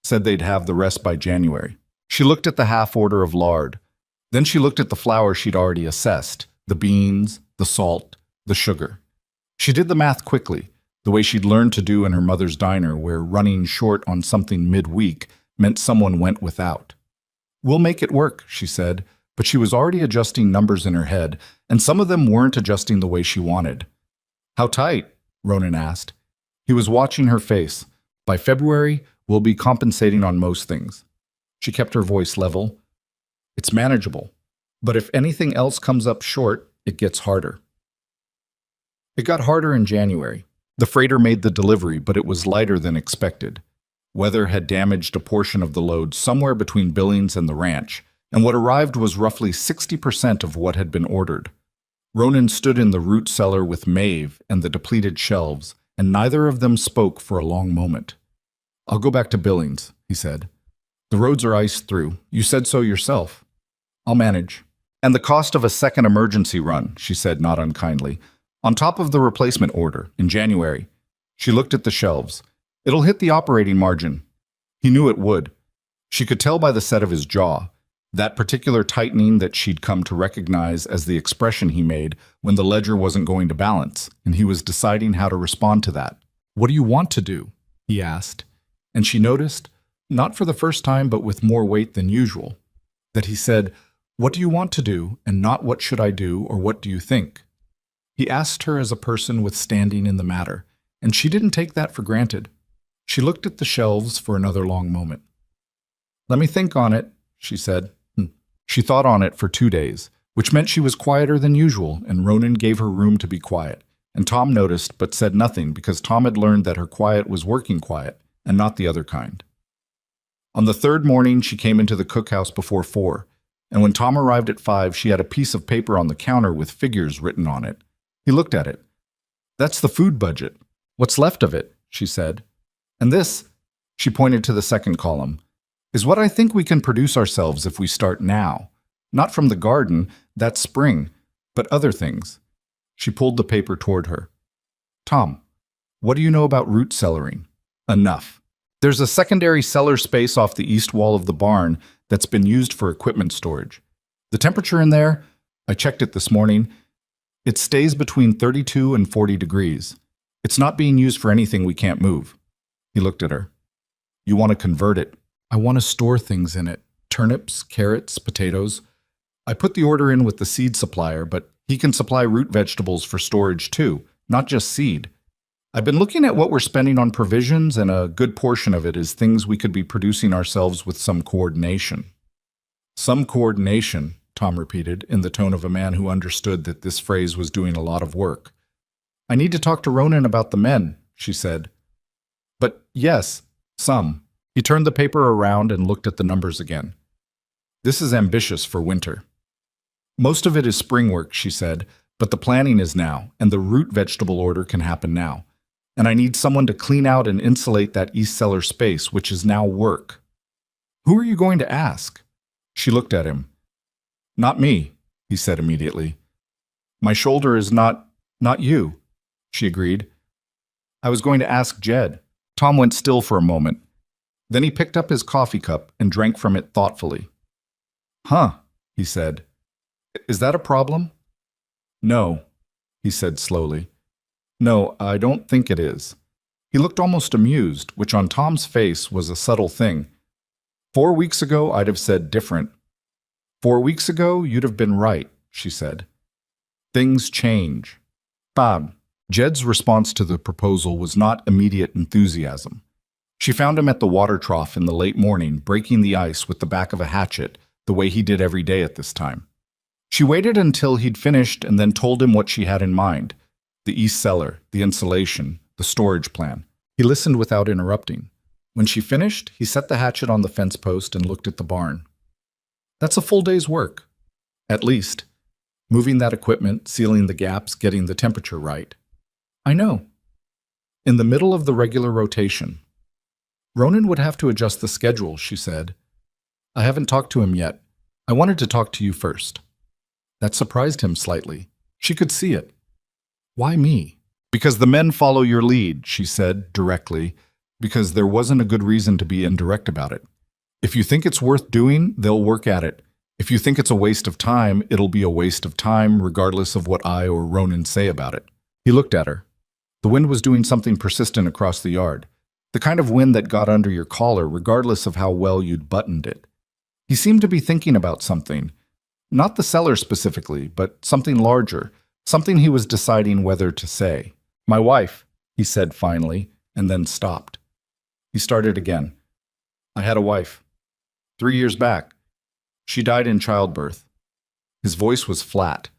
Said they'd have the rest by January." She looked at the half order of lard. Then she looked at the flour she'd already assessed, the beans, the salt, the sugar. She did the math quickly, the way she'd learned to do in her mother's diner, where running short on something midweek meant someone went without. "We'll make it work," she said, but she was already adjusting numbers in her head, and some of them weren't adjusting the way she wanted. "How tight?" Ronan asked. He was watching her face. "By February, we'll be compensating on most things." She kept her voice level. "It's manageable, but if anything else comes up short, it gets harder." It got harder in January. The freighter made the delivery, but it was lighter than expected. Weather had damaged a portion of the load somewhere between Billings and the ranch, and what arrived was roughly 60% of what had been ordered. Ronan stood in the root cellar with Maeve and the depleted shelves, and neither of them spoke for a long moment. "I'll go back to Billings," he said. "The roads are iced through. You said so yourself." "I'll manage." "And the cost of a second emergency run," she said not unkindly, "on top of the replacement order in January." She looked at the shelves. "It'll hit the operating margin." He knew it would. She could tell by the set of his jaw, that particular tightening that she'd come to recognize as the expression he made when the ledger wasn't going to balance, and he was deciding how to respond to that. "What do you want to do?" he asked. And she noticed, not for the first time but with more weight than usual, that he said, "What do you want to do?" and not "what should I do" or "what do you think?" He asked her as a person with standing in the matter, and she didn't take that for granted. She looked at the shelves for another long moment. "Let me think on it," she said. She thought on it for 2 days, which meant she was quieter than usual, and Ronan gave her room to be quiet. And Tom noticed but said nothing because Tom had learned that her quiet was working quiet and not the other kind. On the third morning, she came into the cookhouse before 4, and when Tom arrived at 5, she had a piece of paper on the counter with figures written on it. He looked at it. "That's the food budget. What's left of it," she said. "And this," she pointed to the second column, "is what I think we can produce ourselves if we start now. Not from the garden, that's spring, but other things." She pulled the paper toward her. "Tom, what do you know about root cellaring?" "Enough. There's a secondary cellar space off the east wall of the barn that's been used for equipment storage. The temperature in there, I checked it this morning, it stays between 32 and 40 degrees. It's not being used for anything we can't move." He looked at her. "You want to convert it?" "I want to store things in it. Turnips, carrots, potatoes. I put the order in with the seed supplier, but he can supply root vegetables for storage too, not just seed. I've been looking at what we're spending on provisions, and a good portion of it is things we could be producing ourselves with some coordination." "Some coordination," Tom repeated, in the tone of a man who understood that this phrase was doing a lot of work. "I need to talk to Ronan about the men," she said. "But yes, some." He turned the paper around and looked at the numbers again. "This is ambitious for winter." "Most of it is spring work," she said, "but the planning is now, and the root vegetable order can happen now. And I need someone to clean out and insulate that east cellar space, which is now work." "Who are you going to ask?" She looked at him. "Not me," he said immediately. "My shoulder is not you," she agreed. "I was going to ask Jed." Tom went still for a moment. Then he picked up his coffee cup and drank from it thoughtfully. "Huh," he said. "Is that a problem?" "No," he said slowly. "No, I don't think it is." He looked almost amused, which on Tom's face was a subtle thing. 4 weeks ago, I'd have said different. 4 weeks ago, you'd have been right, she said. Things change. Bob, Jed's response to the proposal was not immediate enthusiasm. She found him at the water trough in the late morning, breaking the ice with the back of a hatchet, the way he did every day at this time. She waited until he'd finished and then told him what she had in mind: the east cellar, the insulation, the storage plan. He listened without interrupting. When she finished, he set the hatchet on the fence post and looked at the barn. "That's a full day's work. At least. Moving that equipment, sealing the gaps, getting the temperature right." "I know." "In the middle of the regular rotation." "Ronan would have to adjust the schedule," she said. "I haven't talked to him yet. I wanted to talk to you first." That surprised him slightly. She could see it. "Why me?" "Because the men follow your lead," she said directly, because there wasn't a good reason to be indirect about it. "If you think it's worth doing, they'll work at it. If you think it's a waste of time, it'll be a waste of time regardless of what I or Ronan say about it." He looked at her. The wind was doing something persistent across the yard, the kind of wind that got under your collar regardless of how well you'd buttoned it. He seemed to be thinking about something, not the cellar specifically, but something larger, something he was deciding whether to say. "My wife," he said finally, and then stopped. He started again. "I had a wife. 3 years back. She died in childbirth." His voice was flat,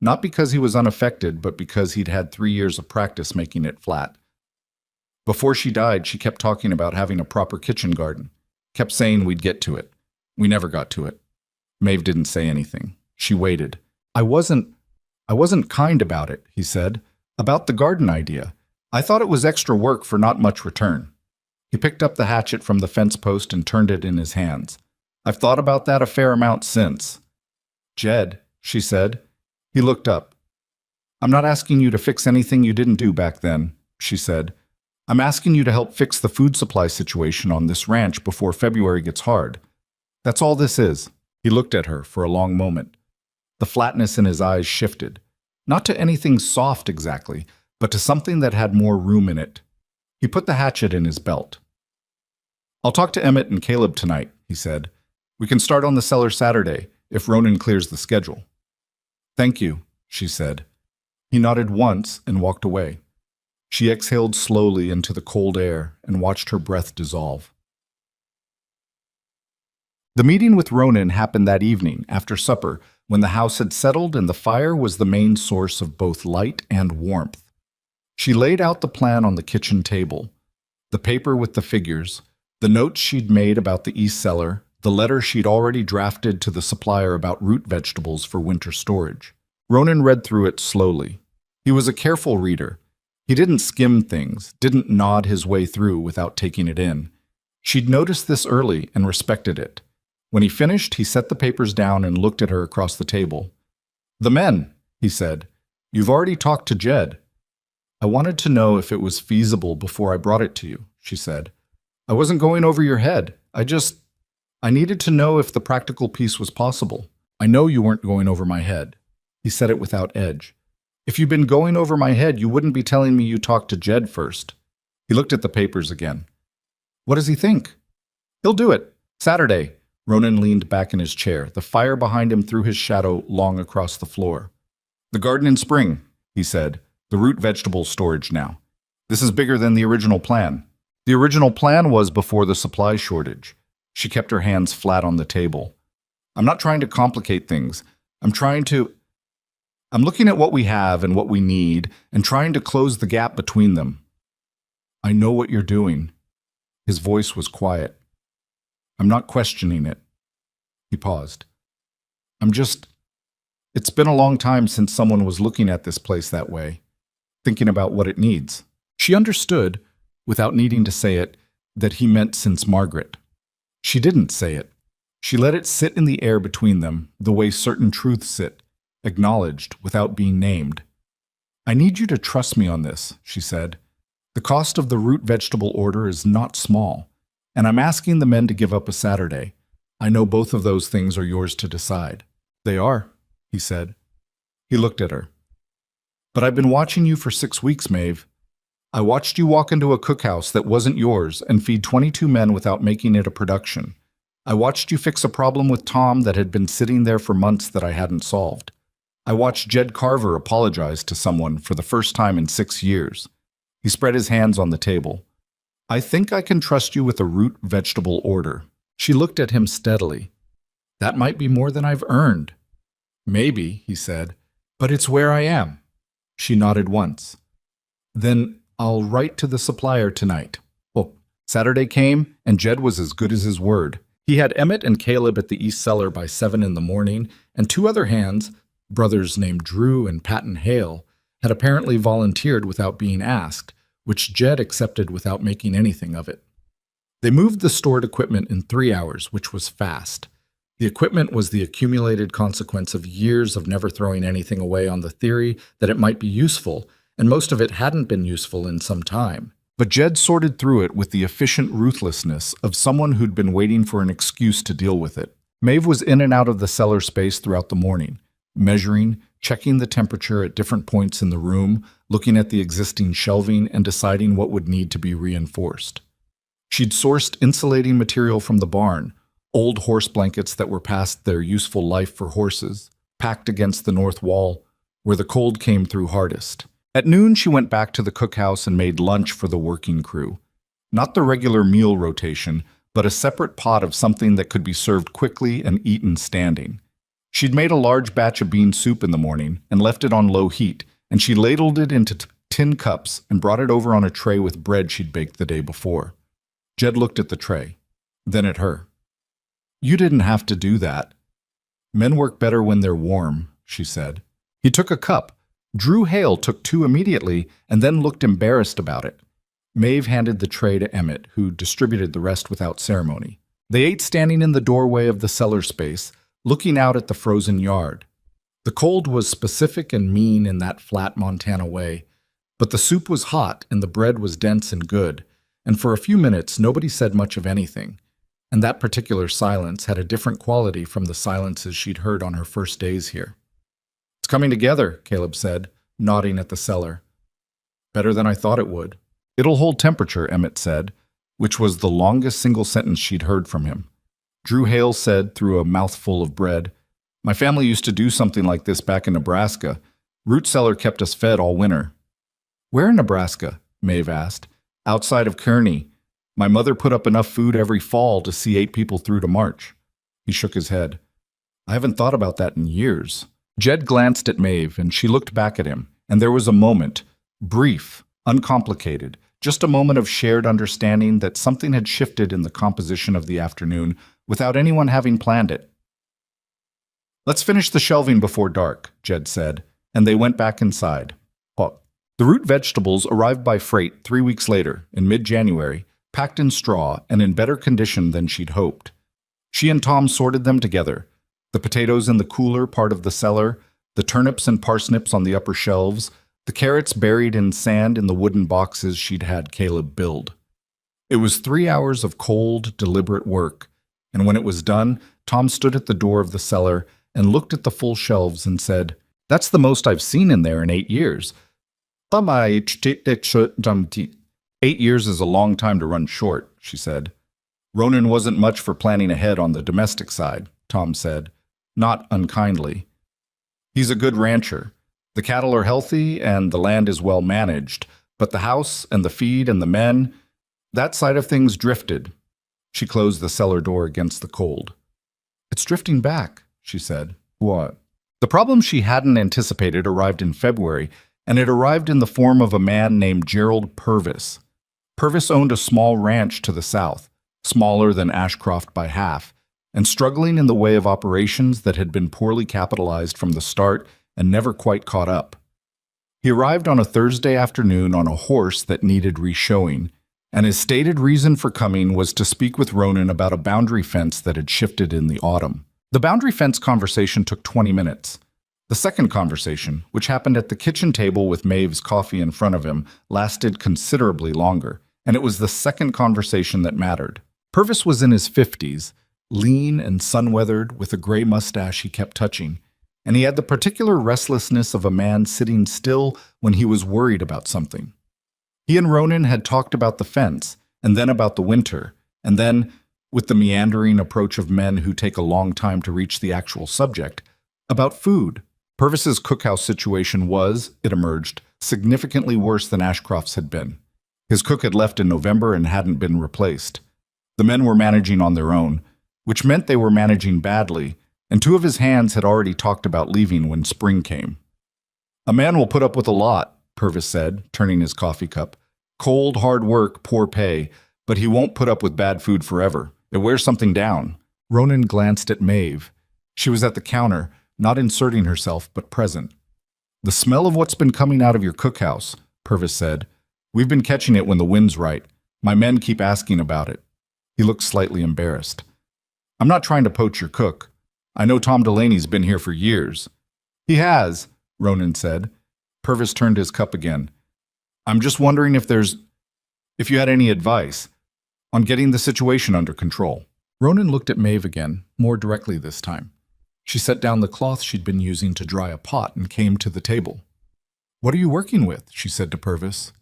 not because he was unaffected, but because he'd had 3 years of practice making it flat. "Before she died, she kept talking about having a proper kitchen garden. Kept saying we'd get to it. We never got to it." Maeve didn't say anything. She waited. I wasn't kind about it," he said. "About the garden idea. I thought it was extra work for not much return." He picked up the hatchet from the fence post and turned it in his hands. "I've thought about that a fair amount since." "Jed," she said. He looked up. "I'm not asking you to fix anything you didn't do back then," she said. "I'm asking you to help fix the food supply situation on this ranch before February gets hard. That's all this is." He looked at her for a long moment. The flatness in his eyes shifted, not to anything soft exactly, but to something that had more room in it. He put the hatchet in his belt. "I'll talk to Emmett and Caleb tonight," he said. "We can start on the cellar Saturday, if Ronan clears the schedule." "Thank you," she said. He nodded once and walked away. She exhaled slowly into the cold air and watched her breath dissolve. The meeting with Ronan happened that evening, after supper, when the house had settled and the fire was the main source of both light and warmth. She laid out the plan on the kitchen table. The paper with the figures, the notes she'd made about the east cellar, the letter she'd already drafted to the supplier about root vegetables for winter storage. Ronan read through it slowly. He was a careful reader. He didn't skim things, didn't nod his way through without taking it in. She'd noticed this early and respected it. When he finished, he set the papers down and looked at her across the table. "The men," he said. "You've already talked to Jed." "I wanted to know if it was feasible before I brought it to you," she said. "I wasn't going over your head. I needed to know if the practical piece was possible." "I know you weren't going over my head." He said it without edge. "If you'd been going over my head, you wouldn't be telling me you talked to Jed first." He looked at the papers again. "What does he think?" "He'll do it. Saturday." Ronan leaned back in his chair. The fire behind him threw his shadow long across the floor. "The garden in spring," he said. "The root vegetable storage now. This is bigger than the original plan." The original plan was before the supply shortage. She kept her hands flat on the table. "I'm not trying to complicate things. I'm looking at what we have and what we need and trying to close the gap between them." "I know what you're doing." His voice was quiet. "I'm not questioning it." He paused. It's been a long time since someone was looking at this place that way, thinking about what it needs." She understood, without needing to say it, that he meant since Margaret. She didn't say it. She let it sit in the air between them, the way certain truths sit, acknowledged without being named. "I need you to trust me on this," she said. "The cost of the root vegetable order is not small. And I'm asking the men to give up a Saturday. I know both of those things are yours to decide." "They are," he said. He looked at her. "But I've been watching you for 6 weeks, Maeve. I watched you walk into a cookhouse that wasn't yours and feed 22 men without making it a production. I watched you fix a problem with Tom that had been sitting there for months that I hadn't solved. I watched Jed Carver apologize to someone for the first time in 6 years. He spread his hands on the table. I think I can trust you with a root vegetable order." She looked at him steadily. "That might be more than I've earned." "Maybe," he said, "but it's where I am." She nodded once. "Then I'll write to the supplier tonight." Well, Saturday came, and Jed was as good as his word. He had Emmett and Caleb at the East Cellar by 7 in the morning, and 2 other hands, brothers named Drew and Patton Hale, had apparently volunteered without being asked, which Jed accepted without making anything of it. They moved the stored equipment in 3 hours, which was fast. The equipment was the accumulated consequence of years of never throwing anything away on the theory that it might be useful, and most of it hadn't been useful in some time. But Jed sorted through it with the efficient ruthlessness of someone who'd been waiting for an excuse to deal with it. Maeve was in and out of the cellar space throughout the morning, measuring, checking the temperature at different points in the room, looking at the existing shelving and deciding what would need to be reinforced. She'd sourced insulating material from the barn, old horse blankets that were past their useful life for horses, packed against the north wall, where the cold came through hardest. At noon, she went back to the cookhouse and made lunch for the working crew. Not the regular meal rotation, but a separate pot of something that could be served quickly and eaten standing. She'd made a large batch of bean soup in the morning and left it on low heat, and she ladled it into tin cups and brought it over on a tray with bread she'd baked the day before. Jed looked at the tray, then at her. "You didn't have to do that." "Men work better when they're warm," she said. He took a cup. Drew Hale took 2 immediately and then looked embarrassed about it. Maeve handed the tray to Emmett, who distributed the rest without ceremony. They ate standing in the doorway of the cellar space, looking out at the frozen yard. The cold was specific and mean in that flat Montana way, but the soup was hot and the bread was dense and good, and for a few minutes nobody said much of anything, and that particular silence had a different quality from the silences she'd heard on her first days here. "It's coming together," Caleb said, nodding at the cellar. "Better than I thought it would." "It'll hold temperature," Emmett said, which was the longest single sentence she'd heard from him. Drew Hale said through a mouthful of bread, "My family used to do something like this back in Nebraska. Root cellar kept us fed all winter. Where in Nebraska? Maeve asked. Outside of Kearney. My mother put up enough food every fall to see 8 people through to March. He shook his head. I haven't thought about that in years. Jed glanced at Maeve, and she looked back at him, and there was a moment, brief, uncomplicated, just a moment of shared understanding that something had shifted in the composition of the afternoon without anyone having planned it. Let's finish the shelving before dark, Jed said, and they went back inside. The root vegetables arrived by freight 3 weeks later, in mid-January, packed in straw and in better condition than she'd hoped. She and Tom sorted them together, the potatoes in the cooler part of the cellar, the turnips and parsnips on the upper shelves, the carrots buried in sand in the wooden boxes she'd had Caleb build. It was 3 hours of cold, deliberate work, and when it was done, Tom stood at the door of the cellar and looked at the full shelves and said, That's the most I've seen in there in 8 years. 8 years is a long time to run short, she said. Ronan wasn't much for planning ahead on the domestic side, Tom said, not unkindly. He's a good rancher. The cattle are healthy and the land is well managed, but the house and the feed and the men, that side of things drifted. She closed the cellar door against the cold. It's drifting back, she said. What? The problem she hadn't anticipated arrived in February, and it arrived in the form of a man named Gerald Purvis. Purvis owned a small ranch to the south, smaller than Ashcroft by half, and struggling in the way of operations that had been poorly capitalized from the start and never quite caught up. He arrived on a Thursday afternoon on a horse that needed reshowing, and his stated reason for coming was to speak with Ronan about a boundary fence that had shifted in the autumn. The boundary fence conversation took 20 minutes. The second conversation, which happened at the kitchen table with Maeve's coffee in front of him, lasted considerably longer, and it was the second conversation that mattered. Purvis was in his 50s, lean and sun-weathered, with a gray mustache he kept touching, and he had the particular restlessness of a man sitting still when he was worried about something. He and Ronan had talked about the fence, and then about the winter, and then, with the meandering approach of men who take a long time to reach the actual subject, about food. Purvis's cookhouse situation was, it emerged, significantly worse than Ashcroft's had been. His cook had left in November and hadn't been replaced. The men were managing on their own, which meant they were managing badly, and 2 of his hands had already talked about leaving when spring came. A man will put up with a lot, Purvis said, turning his coffee cup. Cold, hard work, poor pay, but he won't put up with bad food forever. It wears something down. Ronan glanced at Maeve. She was at the counter, not inserting herself, but present. The smell of what's been coming out of your cookhouse, Purvis said. We've been catching it when the wind's right. My men keep asking about it. He looked slightly embarrassed. I'm not trying to poach your cook. I know Tom Delaney's been here for years. He has, Ronan said. Purvis turned his cup again. I'm just wondering if you had any advice on getting the situation under control. Ronan looked at Maeve again, more directly this time. She set down the cloth she'd been using to dry a pot and came to the table. What are you working with? She said to Purvis.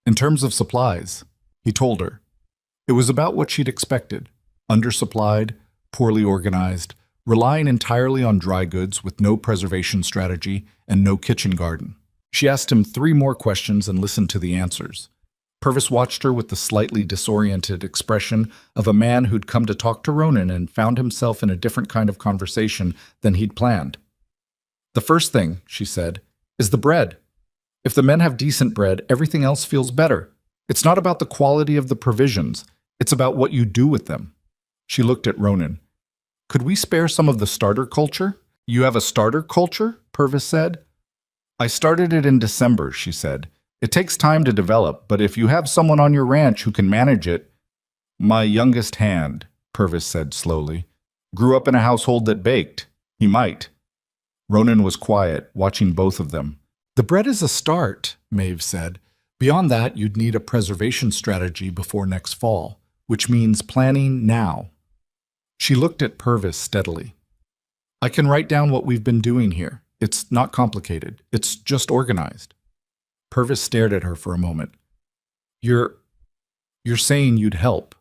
In terms of supplies, he told her. It was about what she'd expected. Undersupplied, poorly organized, relying entirely on dry goods with no preservation strategy and no kitchen garden. She asked him 3 more questions and listened to the answers. Purvis watched her with the slightly disoriented expression of a man who'd come to talk to Ronan and found himself in a different kind of conversation than he'd planned. The first thing, she said, is the bread. If the men have decent bread, everything else feels better. It's not about the quality of the provisions. It's about what you do with them. She looked at Ronan. Could we spare some of the starter culture? You have a starter culture? Purvis said. I started it in December, she said. It takes time to develop, but if you have someone on your ranch who can manage it. My youngest hand, Purvis said slowly, grew up in a household that baked. He might. Ronan was quiet, watching both of them. The bread is a start, Maeve said. Beyond that, you'd need a preservation strategy before next fall, which means planning now. She looked at Purvis steadily. I can write down what we've been doing here. It's not complicated. It's just organized. Purvis stared at her for a moment. You're saying you'd help.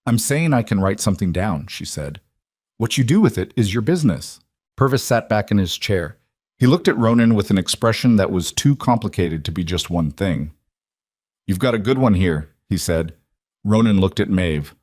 I'm saying I can write something down, she said. What you do with it is your business. Purvis sat back in his chair. He looked at Ronan with an expression that was too complicated to be just one thing. "You've got a good one here," he said. Ronan looked at Maeve.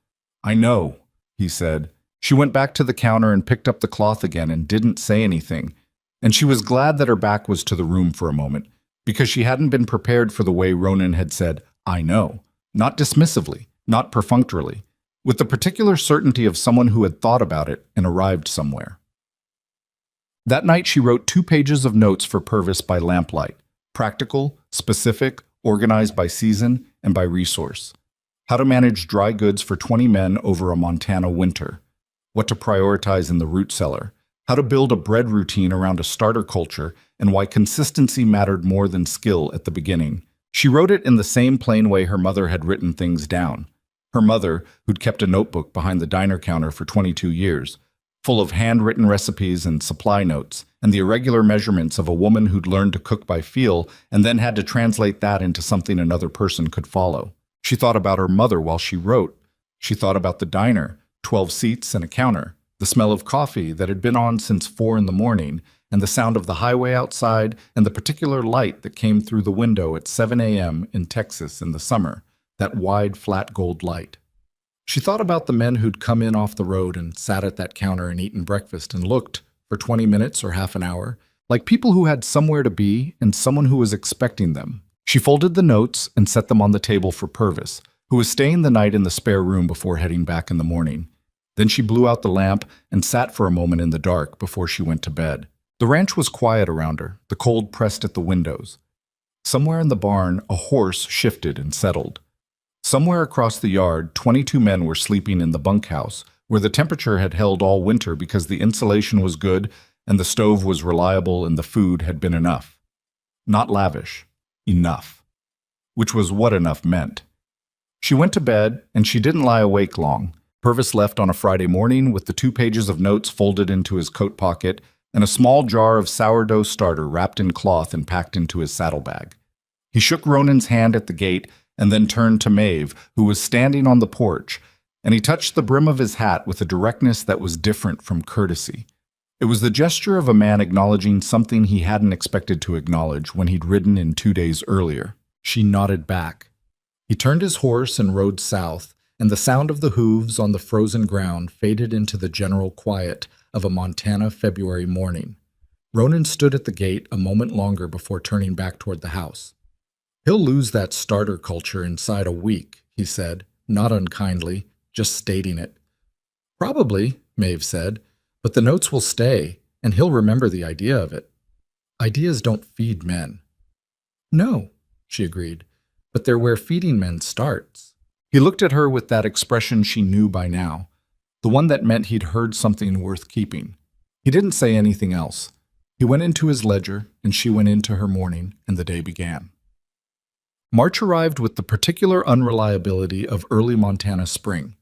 "I know," he said. She went back to the counter and picked up the cloth again and didn't say anything. And she was glad that her back was to the room for a moment, because she hadn't been prepared for the way Ronan had said, "I know," not dismissively, not perfunctorily, with the particular certainty of someone who had thought about it and arrived somewhere. That night she wrote 2 pages of notes for Purvis by lamplight, practical, specific, organized by season and by resource. How to manage dry goods for 20 men over a Montana winter. What to prioritize in the root cellar. How to build a bread routine around a starter culture, and why consistency mattered more than skill at the beginning. She wrote it in the same plain way her mother had written things down. Her mother, who'd kept a notebook behind the diner counter for 22 years, full of handwritten recipes and supply notes, and the irregular measurements of a woman who'd learned to cook by feel and then had to translate that into something another person could follow. She thought about her mother while she wrote. She thought about the diner, 12 seats and a counter, the smell of coffee that had been on since 4 in the morning, and the sound of the highway outside, and the particular light that came through the window at 7 a.m. in Texas in the summer, that wide, flat gold light. She thought about the men who'd come in off the road and sat at that counter and eaten breakfast and looked, for 20 minutes or half an hour, like people who had somewhere to be and someone who was expecting them. She folded the notes and set them on the table for Purvis, who was staying the night in the spare room before heading back in the morning. Then she blew out the lamp and sat for a moment in the dark before she went to bed. The ranch was quiet around her, the cold pressed at the windows. Somewhere in the barn, a horse shifted and settled. Somewhere across the yard, 22 men were sleeping in the bunkhouse, where the temperature had held all winter because the insulation was good and the stove was reliable and the food had been enough. Not lavish, enough. Which was what enough meant. She went to bed, and she didn't lie awake long. Purvis left on a Friday morning with the 2 pages of notes folded into his coat pocket and a small jar of sourdough starter wrapped in cloth and packed into his saddlebag. He shook Ronan's hand at the gate and then turned to Maeve, who was standing on the porch, and he touched the brim of his hat with a directness that was different from courtesy. It was the gesture of a man acknowledging something he hadn't expected to acknowledge when he'd ridden in 2 days earlier. She nodded back. He turned his horse and rode south, and the sound of the hooves on the frozen ground faded into the general quiet of a Montana February morning. Ronan stood at the gate a moment longer before turning back toward the house. "He'll lose that starter culture inside a week," he said, not unkindly, just stating it. "Probably," Maeve said, "but the notes will stay, and he'll remember the idea of it. Ideas don't feed men." "No," she agreed, "but they're where feeding men starts." He looked at her with that expression she knew by now, the one that meant he'd heard something worth keeping. He didn't say anything else. He went into his ledger, and she went into her morning, and the day began. March arrived with the particular unreliability of early Montana spring.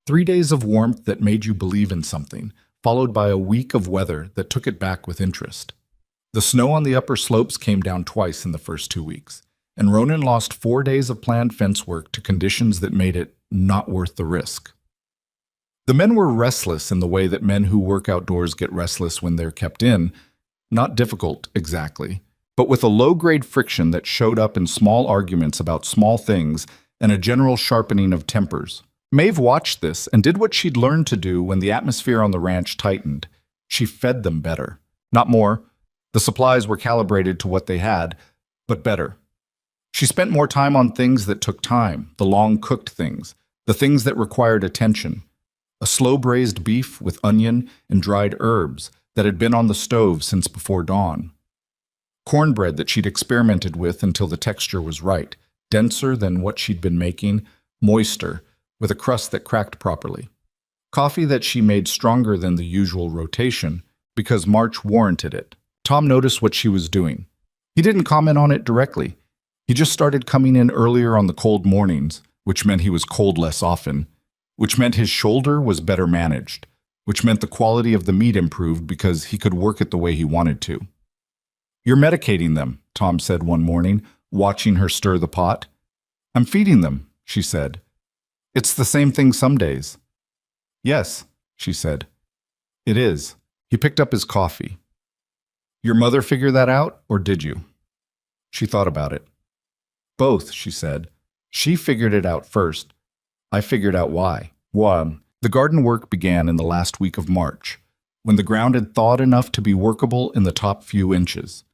3 days of warmth that made you believe in something, followed by a week of weather that took it back with interest. The snow on the upper slopes came down twice in the first 2 weeks, and Ronan lost 4 days of planned fence work to conditions that made it not worth the risk. The men were restless in the way that men who work outdoors get restless when they're kept in, not difficult exactly, but with a low-grade friction that showed up in small arguments about small things and a general sharpening of tempers. Maeve watched this and did what she'd learned to do when the atmosphere on the ranch tightened. She fed them better. Not more. The supplies were calibrated to what they had, but better. She spent more time on things that took time, the long-cooked things, the things that required attention. A slow-braised beef with onion and dried herbs that had been on the stove since before dawn. Cornbread that she'd experimented with until the texture was right, denser than what she'd been making, moister, with a crust that cracked properly. Coffee that she made stronger than the usual rotation, because March warranted it. Tom noticed what she was doing. He didn't comment on it directly. He just started coming in earlier on the cold mornings, which meant he was cold less often, which meant his shoulder was better managed, which meant the quality of the meat improved because he could work it the way he wanted to. "You're medicating them," Tom said one morning, watching her stir the pot. "I'm feeding them," she said. "It's the same thing some days." "Yes," she said. "It is." He picked up his coffee. Your mother figure that out, or did you? She thought about it. Both, she said. She figured it out first. I figured out why. 1. The garden work began in the last week of March, when the ground had thawed enough to be workable in the top few inches.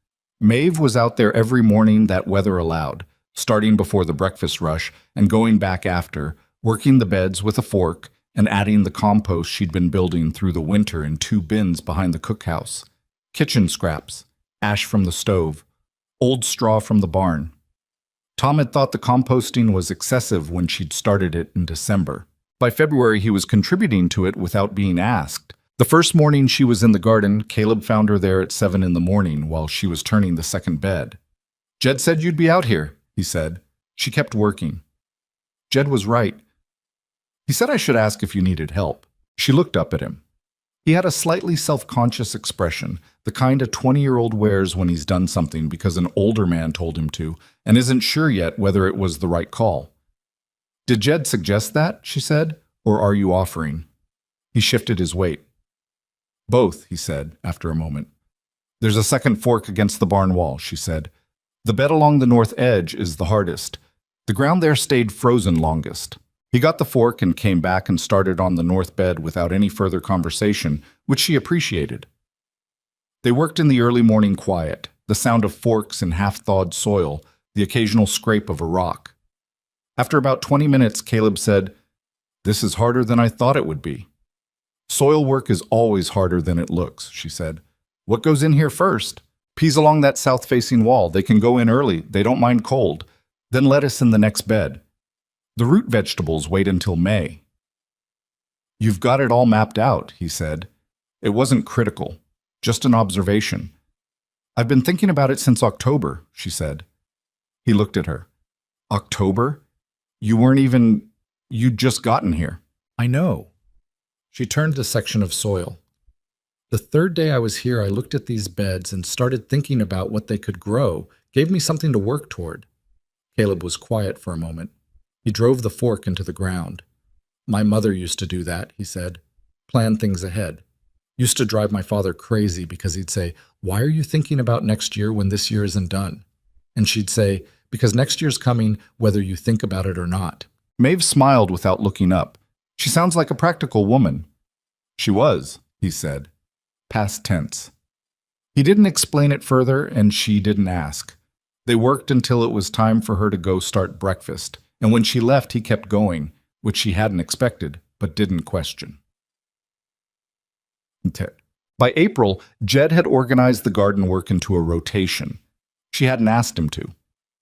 Maeve was out there every morning that weather allowed, starting before the breakfast rush and going back after, working the beds with a fork and adding the compost she'd been building through the winter in 2 bins behind the cookhouse. Kitchen scraps, ash from the stove, old straw from the barn. Tom had thought the composting was excessive when she'd started it in December. By February, he was contributing to it without being asked. The first morning she was in the garden, Caleb found her there at 7 in the morning while she was turning the second bed. Jed said you'd be out here, he said. She kept working. Jed was right. He said I should ask if you needed help. She looked up at him. He had a slightly self-conscious expression, the kind a 20-year-old wears when he's done something because an older man told him to and isn't sure yet whether it was the right call. Did Jed suggest that, she said, or are you offering? He shifted his weight. Both, he said, after a moment. There's a second fork against the barn wall, she said. The bed along the north edge is the hardest. The ground there stayed frozen longest. He got the fork and came back and started on the north bed without any further conversation, which she appreciated. They worked in the early morning quiet, the sound of forks in half-thawed soil, the occasional scrape of a rock. After about 20 minutes, Caleb said, "This is harder than I thought it would be." "Soil work is always harder than it looks," she said. "What goes in here first? Peas along that south-facing wall. They can go in early. They don't mind cold. Then lettuce in the next bed. The root vegetables wait until May." "You've got it all mapped out," he said. It wasn't critical, just an observation. "I've been thinking about it since October," she said. He looked at her. "October? You'd just gotten here." "I know." She turned the section of soil. "The third day I was here, I looked at these beds and started thinking about what they could grow, gave me something to work toward." Caleb was quiet for a moment. He drove the fork into the ground. "My mother used to do that," he said. "Plan things ahead. Used to drive my father crazy because he'd say, 'Why are you thinking about next year when this year isn't done?' And she'd say, 'Because next year's coming whether you think about it or not.'" Maeve smiled without looking up. "She sounds like a practical woman." "She was," he said. Past tense. He didn't explain it further, and she didn't ask. They worked until it was time for her to go start breakfast, and when she left he kept going, which she hadn't expected, but didn't question. By April, Jed had organized the garden work into a rotation. She hadn't asked him to.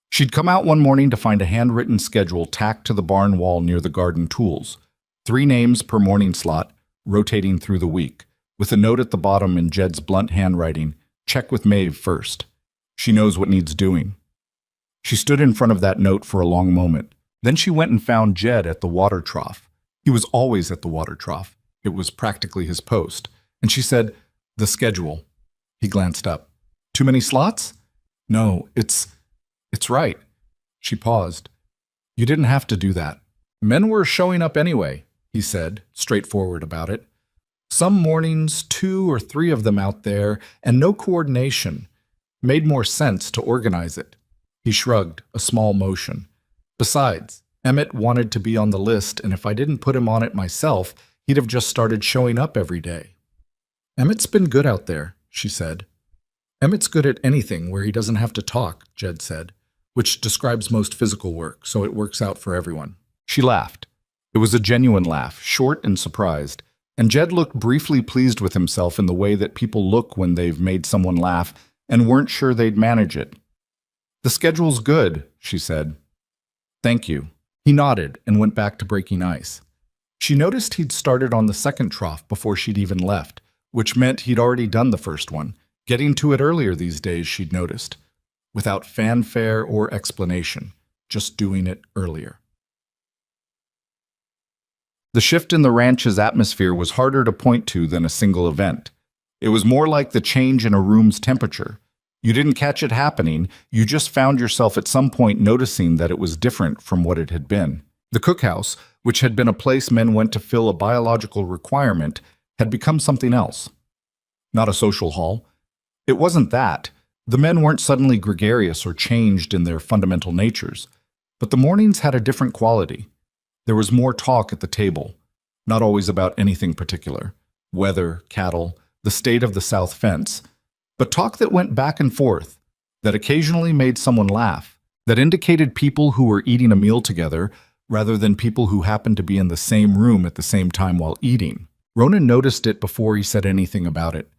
She'd come out one morning to find a handwritten schedule tacked to the barn wall near the garden tools. 3 names per morning slot, rotating through the week, with a note at the bottom in Jed's blunt handwriting, "Check with Maeve first. She knows what needs doing." She stood in front of that note for a long moment. Then she went and found Jed at the water trough. He was always at the water trough. It was practically his post. And she said, "The schedule." He glanced up. "Too many slots?" "No, it's right." She paused. "You didn't have to do that." "Men were showing up anyway," he said, straightforward about it. "Some mornings, 2 or 3 of them out there, and no coordination. Made more sense to organize it." He shrugged, a small motion. "Besides, Emmett wanted to be on the list, and if I didn't put him on it myself, he'd have just started showing up every day." "Emmett's been good out there," she said. "Emmett's good at anything where he doesn't have to talk," Jed said, which describes most physical work, so it works out for everyone. She laughed. It was a genuine laugh, short and surprised, and Jed looked briefly pleased with himself in the way that people look when they've made someone laugh and weren't sure they'd manage it. "The schedule's good," she said. "Thank you." He nodded and went back to breaking ice. She noticed he'd started on the second trough before she'd even left, which meant he'd already done the first one, getting to it earlier these days, she'd noticed, without fanfare or explanation, just doing it earlier. The shift in the ranch's atmosphere was harder to point to than a single event. It was more like the change in a room's temperature. You didn't catch it happening, you just found yourself at some point noticing that it was different from what it had been. The cookhouse, which had been a place men went to fill a biological requirement, had become something else. Not a social hall. It wasn't that. The men weren't suddenly gregarious or changed in their fundamental natures. But the mornings had a different quality. There was more talk at the table, not always about anything particular. Weather, cattle, the state of the south fence. But talk that went back and forth, that occasionally made someone laugh, that indicated people who were eating a meal together rather than people who happened to be in the same room at the same time while eating. Ronan noticed it before he said anything about it.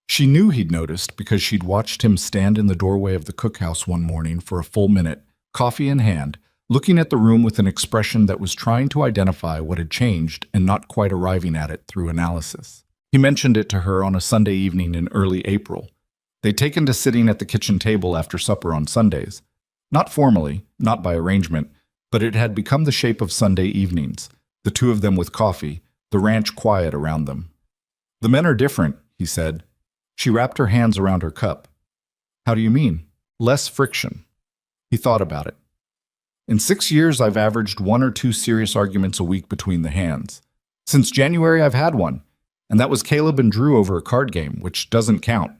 She knew he'd noticed because she'd watched him stand in the doorway of the cookhouse one morning for a full minute, coffee in hand, looking at the room with an expression that was trying to identify what had changed and not quite arriving at it through analysis. He mentioned it to her on a Sunday evening in early April. They'd taken to sitting at the kitchen table after supper on Sundays. Not formally, not by arrangement, but it had become the shape of Sunday evenings, the two of them with coffee, the ranch quiet around them. "The men are different," he said. She wrapped her hands around her cup. "How do you mean?" "Less friction." He thought about it. "In 6 years, I've averaged 1 or 2 serious arguments a week between the hands. Since January, I've had one, and that was Caleb and Drew over a card game, which doesn't count."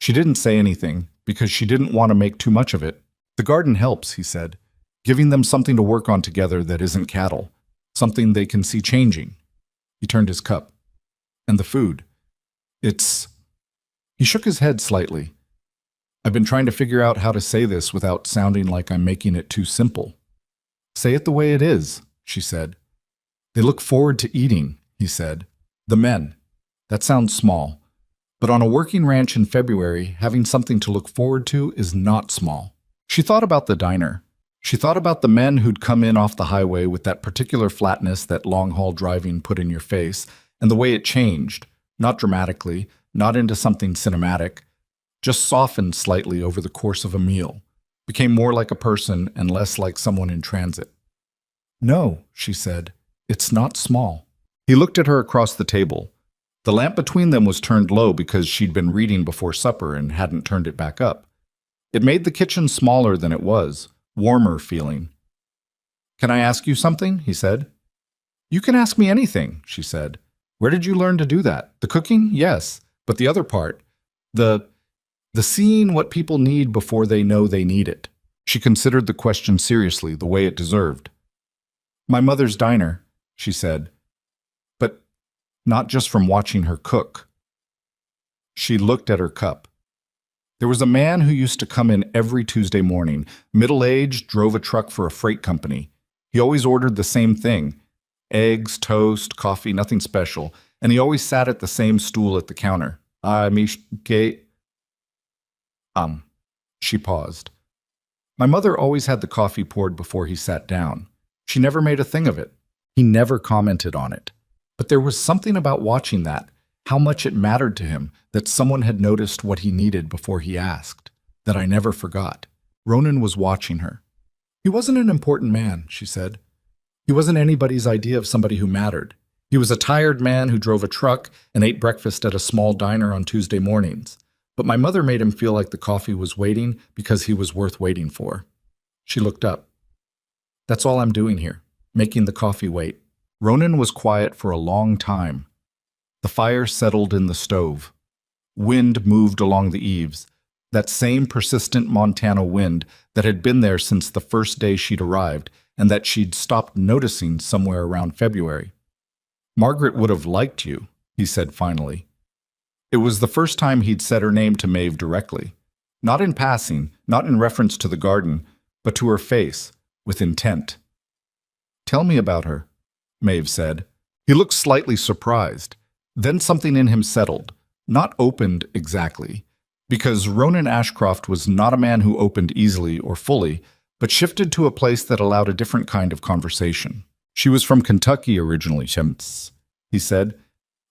She didn't say anything because she didn't want to make too much of it. "The garden helps," he said, "giving them something to work on together that isn't cattle, something they can see changing." He turned his cup. "And the food. It's—" He shook his head slightly. "I've been trying to figure out how to say this without sounding like I'm making it too simple." "Say it the way it is," she said. "They look forward to eating," he said. "The men. That sounds small. But on a working ranch in February, having something to look forward to is not small." She thought about the diner. She thought about the men who'd come in off the highway with that particular flatness that long-haul driving put in your face, and the way it changed, not dramatically, not into something cinematic, just softened slightly over the course of a meal, became more like a person and less like someone in transit. "No," she said, "it's not small." He looked at her across the table. The lamp between them was turned low because she'd been reading before supper and hadn't turned it back up. It made the kitchen smaller than it was, warmer feeling. "Can I ask you something?" he said. "You can ask me anything," she said. "Where did you learn to do that? The cooking? Yes. But the other part, the seeing what people need before they know they need it." She considered the question seriously, the way it deserved. "My mother's diner," she said. "But not just from watching her cook." She looked at her cup. "There was a man who used to come in every Tuesday morning, middle-aged, drove a truck for a freight company. He always ordered the same thing, eggs, toast, coffee, nothing special, and he always sat at the same stool at the counter. She paused. "My mother always had the coffee poured before he sat down. She never made a thing of it. He never commented on it. But there was something about watching that, how much it mattered to him, that someone had noticed what he needed before he asked, that I never forgot." Ronan was watching her. "He wasn't an important man," she said. "He wasn't anybody's idea of somebody who mattered. He was a tired man who drove a truck and ate breakfast at a small diner on Tuesday mornings. But my mother made him feel like the coffee was waiting because he was worth waiting for." She looked up. "That's all I'm doing here, making the coffee wait." Ronan was quiet for a long time. The fire settled in the stove. Wind moved along the eaves, that same persistent Montana wind that had been there since the first day she'd arrived and that she'd stopped noticing somewhere around February. "Margaret would have liked you," he said finally. It was the first time he'd said her name to Maeve directly. Not in passing, not in reference to the garden, but to her face, with intent. "Tell me about her," Maeve said. He looked slightly surprised. Then something in him settled, not opened exactly, because Ronan Ashcroft was not a man who opened easily or fully, but shifted to a place that allowed a different kind of conversation. "She was from Kentucky originally, he said.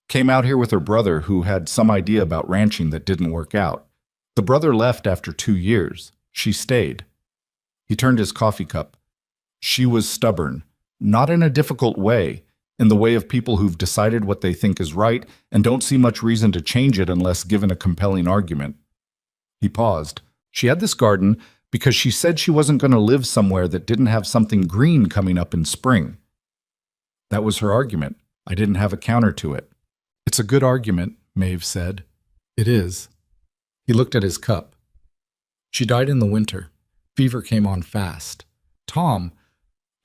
Came out here with her brother who had some idea about ranching that didn't work out. The brother left after 2 years. She stayed." He turned his coffee cup. "She was stubborn, not in a difficult way, in the way of people who've decided what they think is right and don't see much reason to change it unless given a compelling argument." He paused. "She had this garden because she said she wasn't going to live somewhere that didn't have something green coming up in spring. That was her argument. I didn't have a counter to it." "It's a good argument," Maeve said. "It is." He looked at his cup. She died in the winter. Fever came on fast. Tom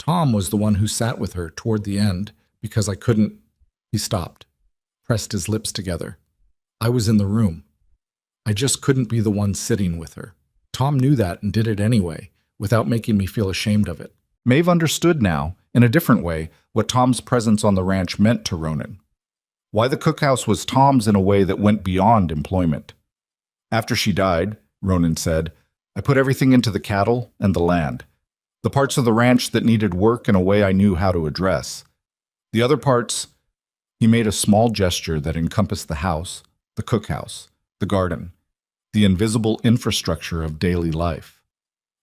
was the one who sat with her toward the end because I couldn't. He stopped, pressed his lips together. I was in the room. I just couldn't be the one sitting with her. Tom knew that and did it anyway, without making me feel ashamed of it. Maeve understood now, in a different way, what Tom's presence on the ranch meant to Ronan. Why the cookhouse was Tom's in a way that went beyond employment. After she died, Ronan said, I put everything into the cattle and the land. The parts of the ranch that needed work in a way I knew how to address. The other parts, he made a small gesture that encompassed the house, the cookhouse, the garden, the invisible infrastructure of daily life.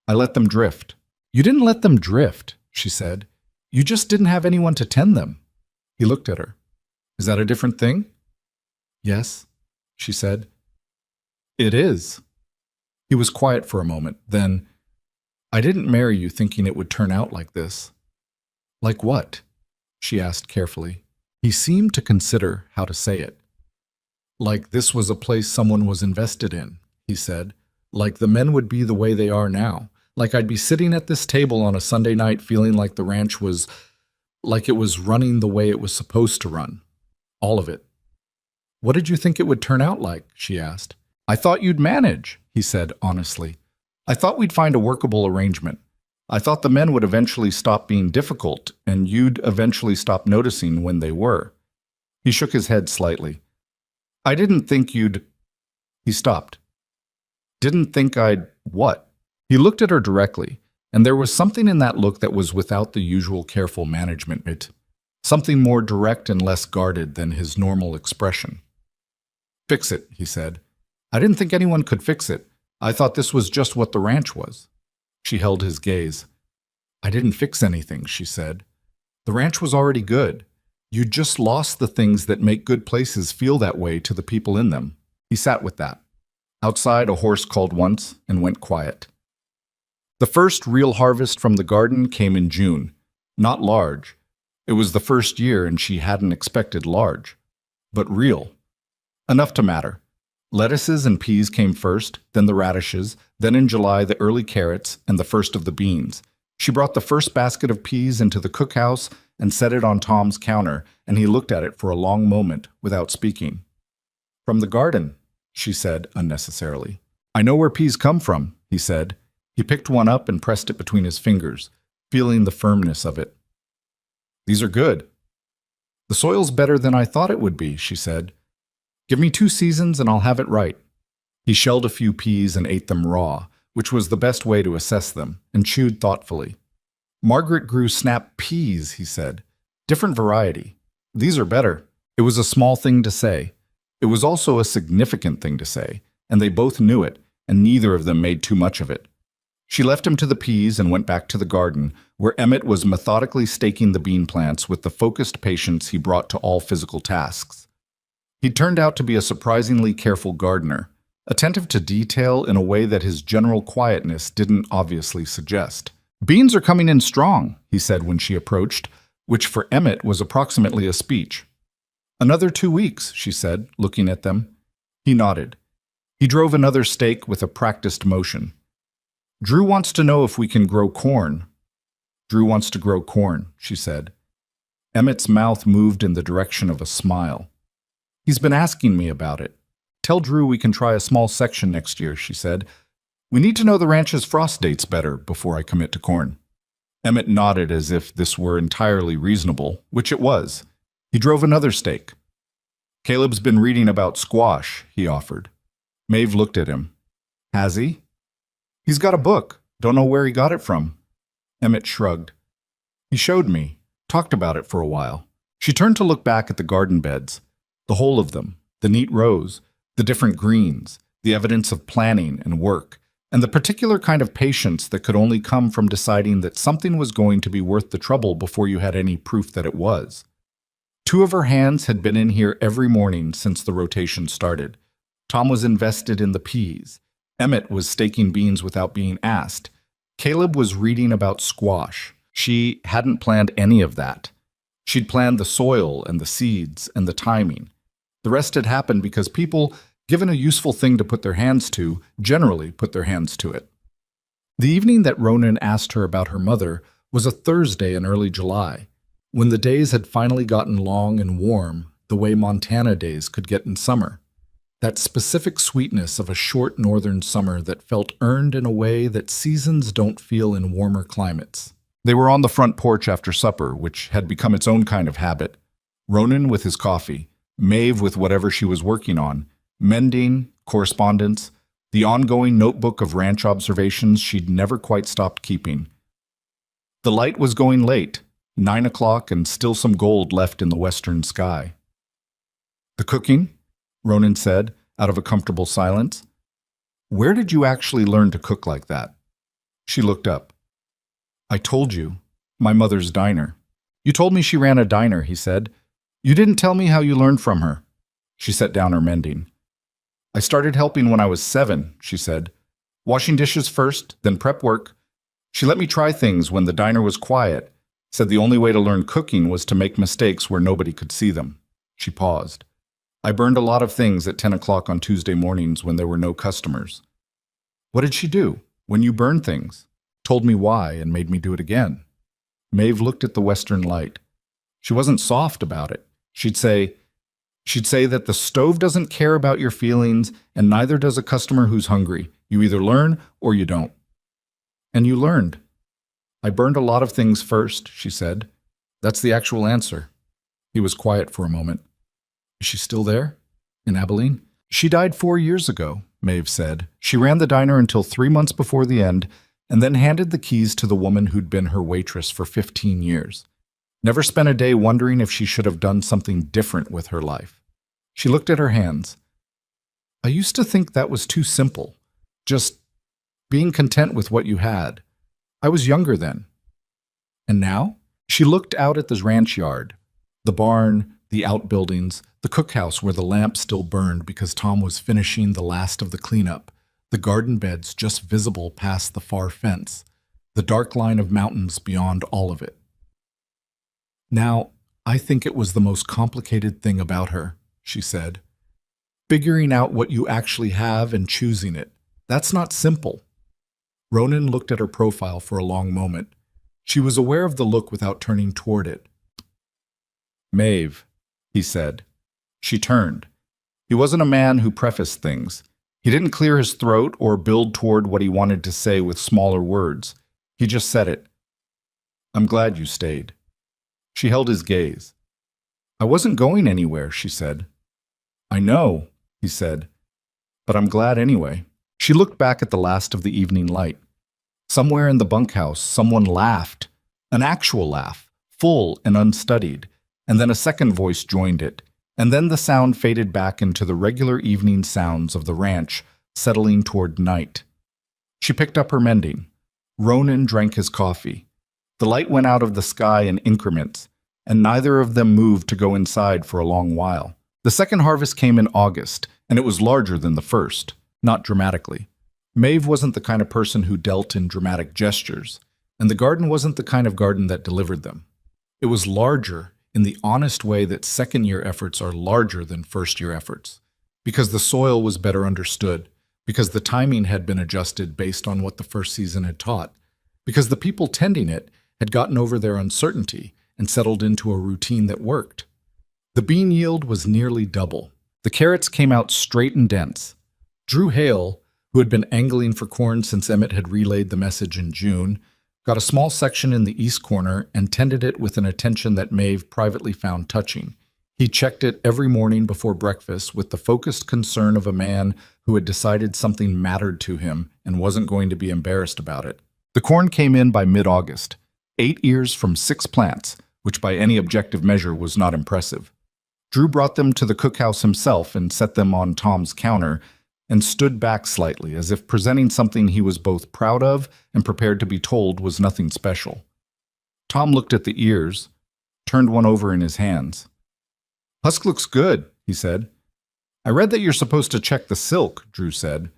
I let them drift. You didn't let them drift, she said. You just didn't have anyone to tend them. He looked at her. Is that a different thing? Yes, she said. It is. He was quiet for a moment. Then, I didn't marry you thinking it would turn out like this. Like what? She asked carefully. He seemed to consider how to say it. Like this was a place someone was invested in, he said. Like the men would be the way they are now. Like I'd be sitting at this table on a Sunday night feeling like the ranch was, like it was running the way it was supposed to run. All of it. What did you think it would turn out like? She asked. I thought you'd manage, he said honestly. I thought we'd find a workable arrangement. I thought the men would eventually stop being difficult, and you'd eventually stop noticing when they were. He shook his head slightly. I didn't think you'd... He stopped. Didn't think I'd... what? He looked at her directly, and there was something in that look that was without the usual careful management. Something more direct and less guarded than his normal expression. Fix it, he said. I didn't think anyone could fix it. I thought this was just what the ranch was. She held his gaze. I didn't fix anything, she said. The ranch was already good. You just lost the things that make good places feel that way to the people in them. He sat with that. Outside, a horse called once and went quiet. The first real harvest from the garden came in June. Not large. It was the first year and she hadn't expected large. But real. Enough to matter. Lettuces and peas came first, then the radishes, then in July the early carrots, and the first of the beans. She brought the first basket of peas into the cookhouse and set it on Tom's counter, and he looked at it for a long moment without speaking. From the garden, she said unnecessarily. I know where peas come from, he said. He picked one up and pressed it between his fingers, feeling the firmness of it. These are good. The soil's better than I thought it would be, she said. Give me 2 seasons and I'll have it right. He shelled a few peas and ate them raw, which was the best way to assess them, and chewed thoughtfully. Margaret grew snap peas, he said. Different variety. These are better. It was a small thing to say. It was also a significant thing to say, and they both knew it, and neither of them made too much of it. She left him to the peas and went back to the garden, where Emmett was methodically staking the bean plants with the focused patience he brought to all physical tasks. He turned out to be a surprisingly careful gardener, attentive to detail in a way that his general quietness didn't obviously suggest. Beans are coming in strong, he said when she approached, which for Emmett was approximately a speech. Another 2 weeks, she said, looking at them. He nodded. He drove another stake with a practiced motion. Drew wants to know if we can grow corn. Drew wants to grow corn, she said. Emmett's mouth moved in the direction of a smile. He's been asking me about it. Tell Drew we can try a small section next year, she said. We need to know the ranch's frost dates better before I commit to corn. Emmett nodded as if this were entirely reasonable, which it was. He drove another stake. Caleb's been reading about squash, he offered. Maeve looked at him. Has he? He's got a book. Don't know where he got it from. Emmett shrugged. He showed me. Talked about it for a while. She turned to look back at the garden beds. The whole of them, the neat rows, the different greens, the evidence of planning and work, and the particular kind of patience that could only come from deciding that something was going to be worth the trouble before you had any proof that it was. 2 of her hands had been in here every morning since the rotation started. Tom was invested in the peas. Emmett was staking beans without being asked. Caleb was reading about squash. She hadn't planned any of that. She'd planned the soil and the seeds and the timing. The rest had happened because people Given a useful thing to put their hands to, generally put their hands to it. The evening that Ronan asked her about her mother was a Thursday in early July, when the days had finally gotten long and warm the way Montana days could get in summer. That specific sweetness of a short northern summer that felt earned in a way that seasons don't feel in warmer climates. They were on the front porch after supper, which had become its own kind of habit. Ronan with his coffee, Maeve with whatever she was working on, mending, correspondence, the ongoing notebook of ranch observations she'd never quite stopped keeping. The light was going late, 9 o'clock, and still some gold left in the western sky. "The cooking?" Ronan said, out of a comfortable silence. "Where did you actually learn to cook like that?" She looked up. "I told you. My mother's diner." "You told me she ran a diner," he said. "You didn't tell me how you learned from her." She set down her mending. "I started helping when I was 7, she said. Washing dishes first, then prep work. She let me try things when the diner was quiet, said the only way to learn cooking was to make mistakes where nobody could see them." She paused. "I burned a lot of things at 10 o'clock on Tuesday mornings when there were no customers." "What did she do when you burned things?" "Told me why and made me do it again." Maeve looked at the western light. She wasn't soft about it. She'd say that the stove doesn't care about your feelings, and neither does a customer who's hungry. You either learn or you don't. "And you learned." "I burned a lot of things first," she said. "That's the actual answer." He was quiet for a moment. "Is she still there? In Abilene?" "She died 4 years ago," Maeve said. "She ran the diner until 3 months before the end, and then handed the keys to the woman who'd been her waitress for 15 years. Never spent a day wondering if she should have done something different with her life." She looked at her hands. "I used to think that was too simple. Just being content with what you had. I was younger then." "And now?" She looked out at the ranch yard, the barn, the outbuildings, the cookhouse where the lamp still burned because Tom was finishing the last of the cleanup, the garden beds just visible past the far fence, the dark line of mountains beyond all of it. "Now, I think it was the most complicated thing about her," she said. "Figuring out what you actually have and choosing it. That's not simple." Ronan looked at her profile for a long moment. She was aware of the look without turning toward it. "Maeve," he said. She turned. He wasn't a man who prefaced things. He didn't clear his throat or build toward what he wanted to say with smaller words. He just said it. "I'm glad you stayed." She held his gaze. "I wasn't going anywhere," she said. "I know," he said, "but I'm glad anyway." She looked back at the last of the evening light. Somewhere in the bunkhouse, someone laughed, an actual laugh, full and unstudied, and then a second voice joined it, and then the sound faded back into the regular evening sounds of the ranch settling toward night. She picked up her mending. Ronan drank his coffee. The light went out of the sky in increments, and neither of them moved to go inside for a long while. The second harvest came in August, and it was larger than the first, not dramatically. Maeve wasn't the kind of person who dealt in dramatic gestures, and the garden wasn't the kind of garden that delivered them. It was larger in the honest way that second-year efforts are larger than first-year efforts, because the soil was better understood, because the timing had been adjusted based on what the first season had taught, because the people tending it had gotten over their uncertainty and settled into a routine that worked. The bean yield was nearly double. The carrots came out straight and dense. Drew Hale, who had been angling for corn since Emmett had relayed the message in June, got a small section in the east corner and tended it with an attention that Maeve privately found touching. He checked it every morning before breakfast with the focused concern of a man who had decided something mattered to him and wasn't going to be embarrassed about it. The corn came in by mid-August, 8 ears from 6 plants, which by any objective measure was not impressive. Drew brought them to the cookhouse himself and set them on Tom's counter and stood back slightly as if presenting something he was both proud of and prepared to be told was nothing special. Tom looked at the ears, turned one over in his hands. "Husk looks good," he said. "I read that you're supposed to check the silk," Drew said.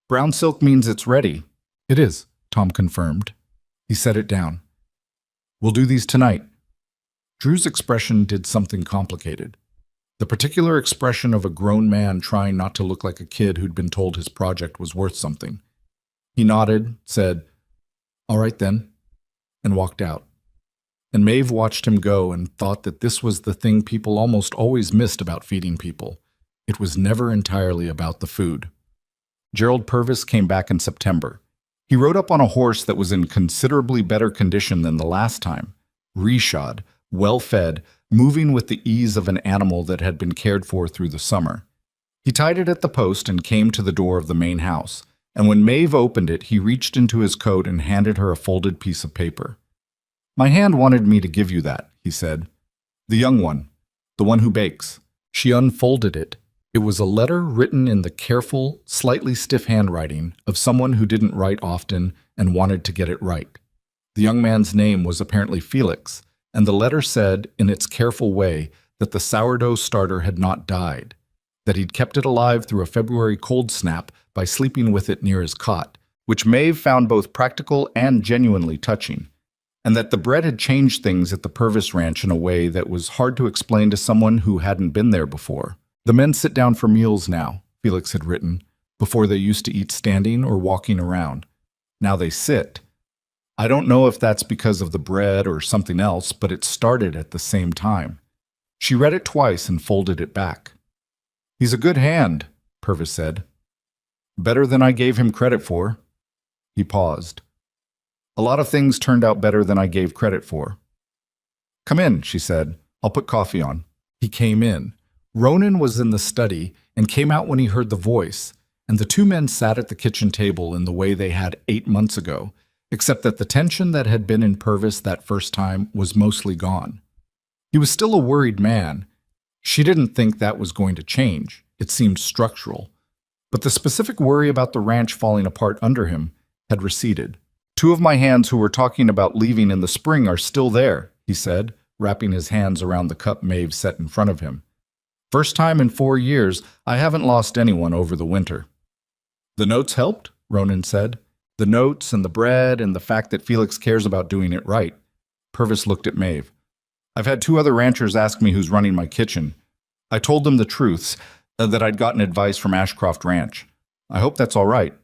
"Brown silk means it's ready." "It is," Tom confirmed. He set it down. "We'll do these tonight." Drew's expression did something complicated. The particular expression of a grown man trying not to look like a kid who'd been told his project was worth something. He nodded, said, "All right then," and walked out. And Maeve watched him go and thought that this was the thing people almost always missed about feeding people. It was never entirely about the food. Gerald Purvis came back in September. He rode up on a horse that was in considerably better condition than the last time, reshod, well-fed, moving with the ease of an animal that had been cared for through the summer. He tied it at the post and came to the door of the main house, and when Maeve opened it, he reached into his coat and handed her a folded piece of paper. "My hand wanted me to give you that," he said. "The young one, the one who bakes." She unfolded it. It was a letter written in the careful, slightly stiff handwriting of someone who didn't write often and wanted to get it right. The young man's name was apparently Felix, and the letter said, in its careful way, that the sourdough starter had not died, that he'd kept it alive through a February cold snap by sleeping with it near his cot, which Maeve found both practical and genuinely touching, and that the bread had changed things at the Purvis Ranch in a way that was hard to explain to someone who hadn't been there before. "The men sit down for meals now," Felix had written. "Before they used to eat standing or walking around. Now they sit. I don't know if that's because of the bread or something else, but it started at the same time." She read it twice and folded it back. "He's a good hand," Purvis said. "Better than I gave him credit for." He paused. "A lot of things turned out better than I gave credit for." "Come in," she said. "I'll put coffee on." He came in. Ronan was in the study and came out when he heard the voice, and the two men sat at the kitchen table in the way they had 8 months ago, except that the tension that had been in Purvis that first time was mostly gone. He was still a worried man. She didn't think that was going to change. It seemed structural. But the specific worry about the ranch falling apart under him had receded. "Two of my hands who were talking about leaving in the spring are still there," he said, wrapping his hands around the cup Maeve set in front of him. "First time in 4 years, I haven't lost anyone over the winter." "The notes helped?" Ronan said. "The notes and the bread and the fact that Felix cares about doing it right." Purvis looked at Maeve. "I've had 2 other ranchers ask me who's running my kitchen. I told them the truths, that I'd gotten advice from Ashcroft Ranch. I hope that's all right."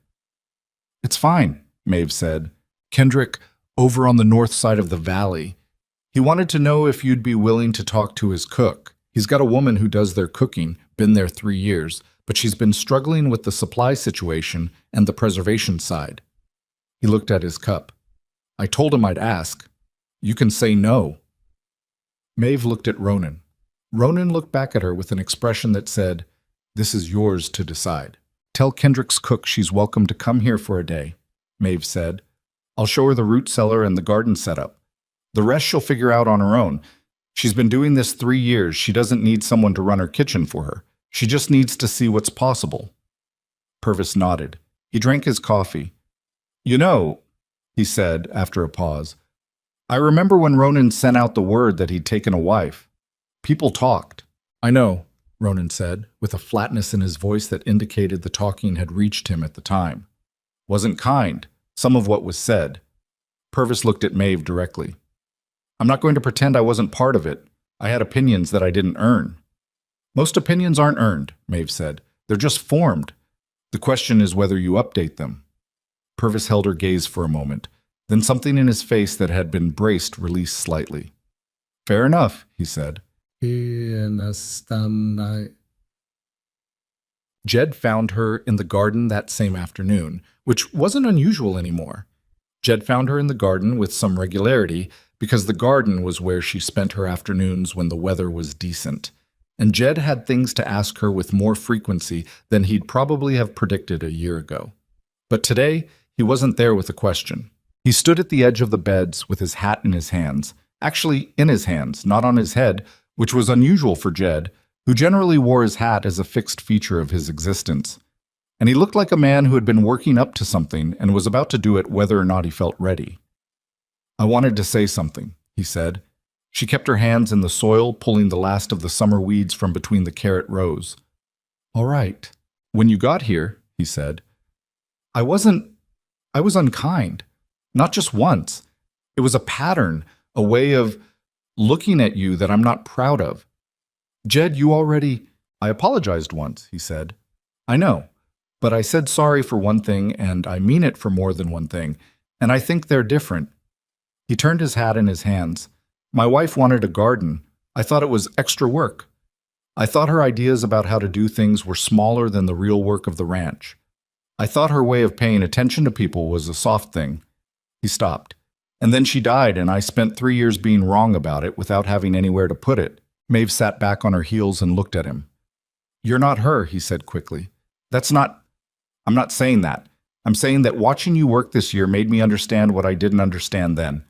"It's fine," Maeve said. "Kendrick, over on the north side of the valley. He wanted to know if you'd be willing to talk to his cook. He's got a woman who does their cooking, been there 3 years, but she's been struggling with the supply situation and the preservation side." He looked at his cup. "I told him I'd ask. You can say no." Maeve looked at Ronan. Ronan looked back at her with an expression that said, "This is yours to decide." "Tell Kendrick's cook she's welcome to come here for a day," Maeve said. "I'll show her the root cellar and the garden setup. The rest she'll figure out on her own. She's been doing this 3 years. She doesn't need someone to run her kitchen for her. She just needs to see what's possible." Purvis nodded. He drank his coffee. "You know," he said after a pause, "I remember when Ronan sent out the word that he'd taken a wife. People talked." "I know," Ronan said, with a flatness in his voice that indicated the talking had reached him at the time. "Wasn't kind, some of what was said." Purvis looked at Maeve directly. "I'm not going to pretend I wasn't part of it. I had opinions that I didn't earn." "Most opinions aren't earned," Maeve said. "They're just formed. The question is whether you update them." Purvis held her gaze for a moment. Then something in his face that had been braced released slightly. "Fair enough," he said. Jed found her in the garden that same afternoon, which wasn't unusual anymore. Jed found her in the garden with some regularity because the garden was where she spent her afternoons when the weather was decent. And Jed had things to ask her with more frequency than he'd probably have predicted a year ago. But today, he wasn't there with a question. He stood at the edge of the beds with his hat in his hands, actually in his hands, not on his head, which was unusual for Jed, who generally wore his hat as a fixed feature of his existence. And he looked like a man who had been working up to something and was about to do it whether or not he felt ready. "I wanted to say something," he said. She kept her hands in the soil, pulling the last of the summer weeds from between the carrot rows. "All right. When you got here," he said, I was unkind. Not just once. It was a pattern, a way of looking at you that I'm not proud of. Jed, you already... I apologized once, he said. I know, but I said sorry for one thing, and I mean it for more than one thing, and I think they're different. He turned his hat in his hands. My wife wanted a garden. I thought it was extra work. I thought her ideas about how to do things were smaller than the real work of the ranch. I thought her way of paying attention to people was a soft thing. He stopped. And then she died, and I spent 3 years being wrong about it without having anywhere to put it. Maeve sat back on her heels and looked at him. You're not her, he said quickly. I'm not saying that. I'm saying that watching you work this year made me understand what I didn't understand then.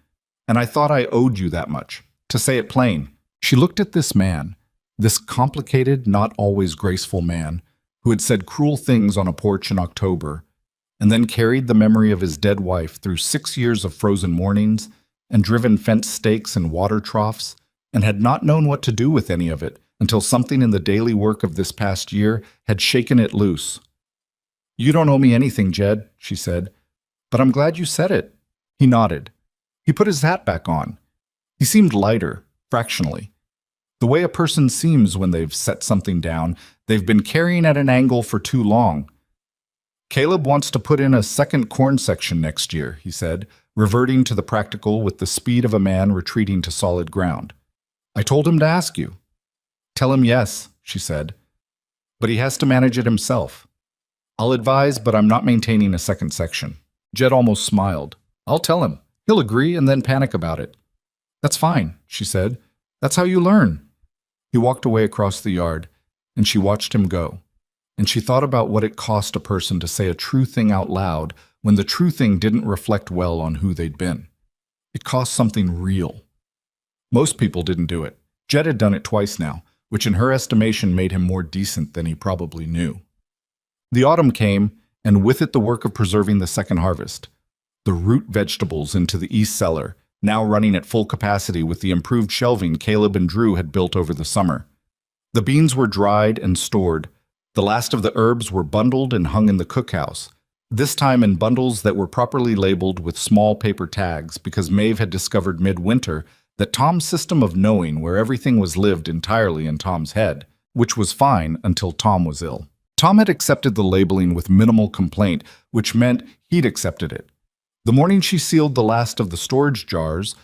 And I thought I owed you that much. To say it plain. She looked at this man, this complicated, not always graceful man, who had said cruel things on a porch in October, and then carried the memory of his dead wife through 6 years of frozen mornings and driven fence stakes and water troughs, and had not known what to do with any of it until something in the daily work of this past year had shaken it loose. You don't owe me anything, Jed, she said, but I'm glad you said it. He nodded. He put his hat back on. He seemed lighter, fractionally. The way a person seems when they've set something down, they've been carrying at an angle for too long. Caleb wants to put in a second corn section next year, he said, reverting to the practical with the speed of a man retreating to solid ground. I told him to ask you. Tell him yes, she said. But he has to manage it himself. I'll advise, but I'm not maintaining a second section. Jed almost smiled. I'll tell him. He'll agree and then panic about it. That's fine, she said. That's how you learn. He walked away across the yard, and she watched him go. And she thought about what it cost a person to say a true thing out loud when the true thing didn't reflect well on who they'd been. It cost something real. Most people didn't do it. Jed had done it twice now, which in her estimation made him more decent than he probably knew. The autumn came, and with it the work of preserving the second harvest. The root vegetables into the east cellar, now running at full capacity with the improved shelving Caleb and Drew had built over the summer. The beans were dried and stored. The last of the herbs were bundled and hung in the cookhouse, this time in bundles that were properly labeled with small paper tags because Maeve had discovered midwinter that Tom's system of knowing where everything was lived entirely in Tom's head, which was fine until Tom was ill. Tom had accepted the labeling with minimal complaint, which meant he'd accepted it. The morning she sealed the last of the storage jars,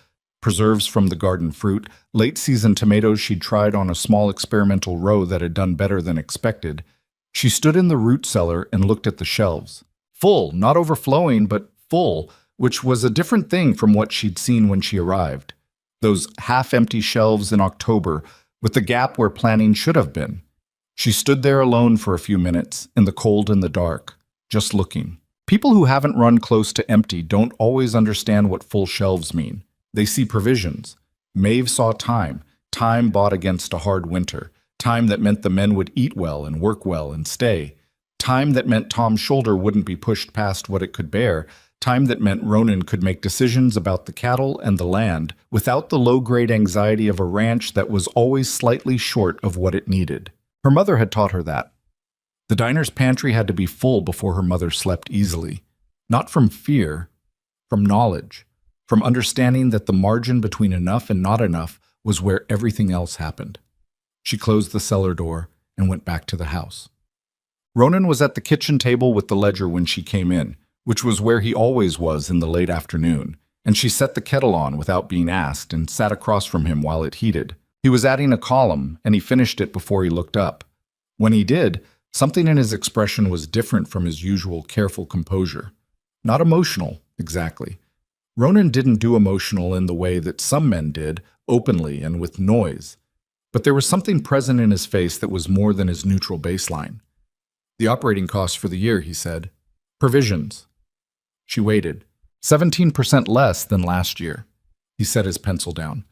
preserves from the garden fruit, late-season tomatoes she'd tried on a small experimental row that had done better than expected, she stood in the root cellar and looked at the shelves. Full, not overflowing, but full, which was a different thing from what she'd seen when she arrived. Those half-empty shelves in October, with the gap where planning should have been. She stood there alone for a few minutes, in the cold and the dark, just looking. People who haven't run close to empty don't always understand what full shelves mean. They see provisions. Maeve saw time bought against a hard winter, time that meant the men would eat well and work well and stay, time that meant Tom's shoulder wouldn't be pushed past what it could bear, time that meant Ronan could make decisions about the cattle and the land without the low-grade anxiety of a ranch that was always slightly short of what it needed. Her mother had taught her that. The diner's pantry had to be full before her mother slept easily. Not from fear, from knowledge, from understanding that the margin between enough and not enough was where everything else happened. She closed the cellar door and went back to the house. Ronan was at the kitchen table with the ledger when she came in, which was where he always was in the late afternoon, and she set the kettle on without being asked and sat across from him while it heated. He was adding a column, and he finished it before he looked up. When he did, something in his expression was different from his usual careful composure. Not emotional, exactly. Ronan didn't do emotional in the way that some men did, openly and with noise. But there was something present in his face that was more than his neutral baseline. The operating costs for the year, he said. Provisions. She waited. 17% less than last year. He set his pencil down.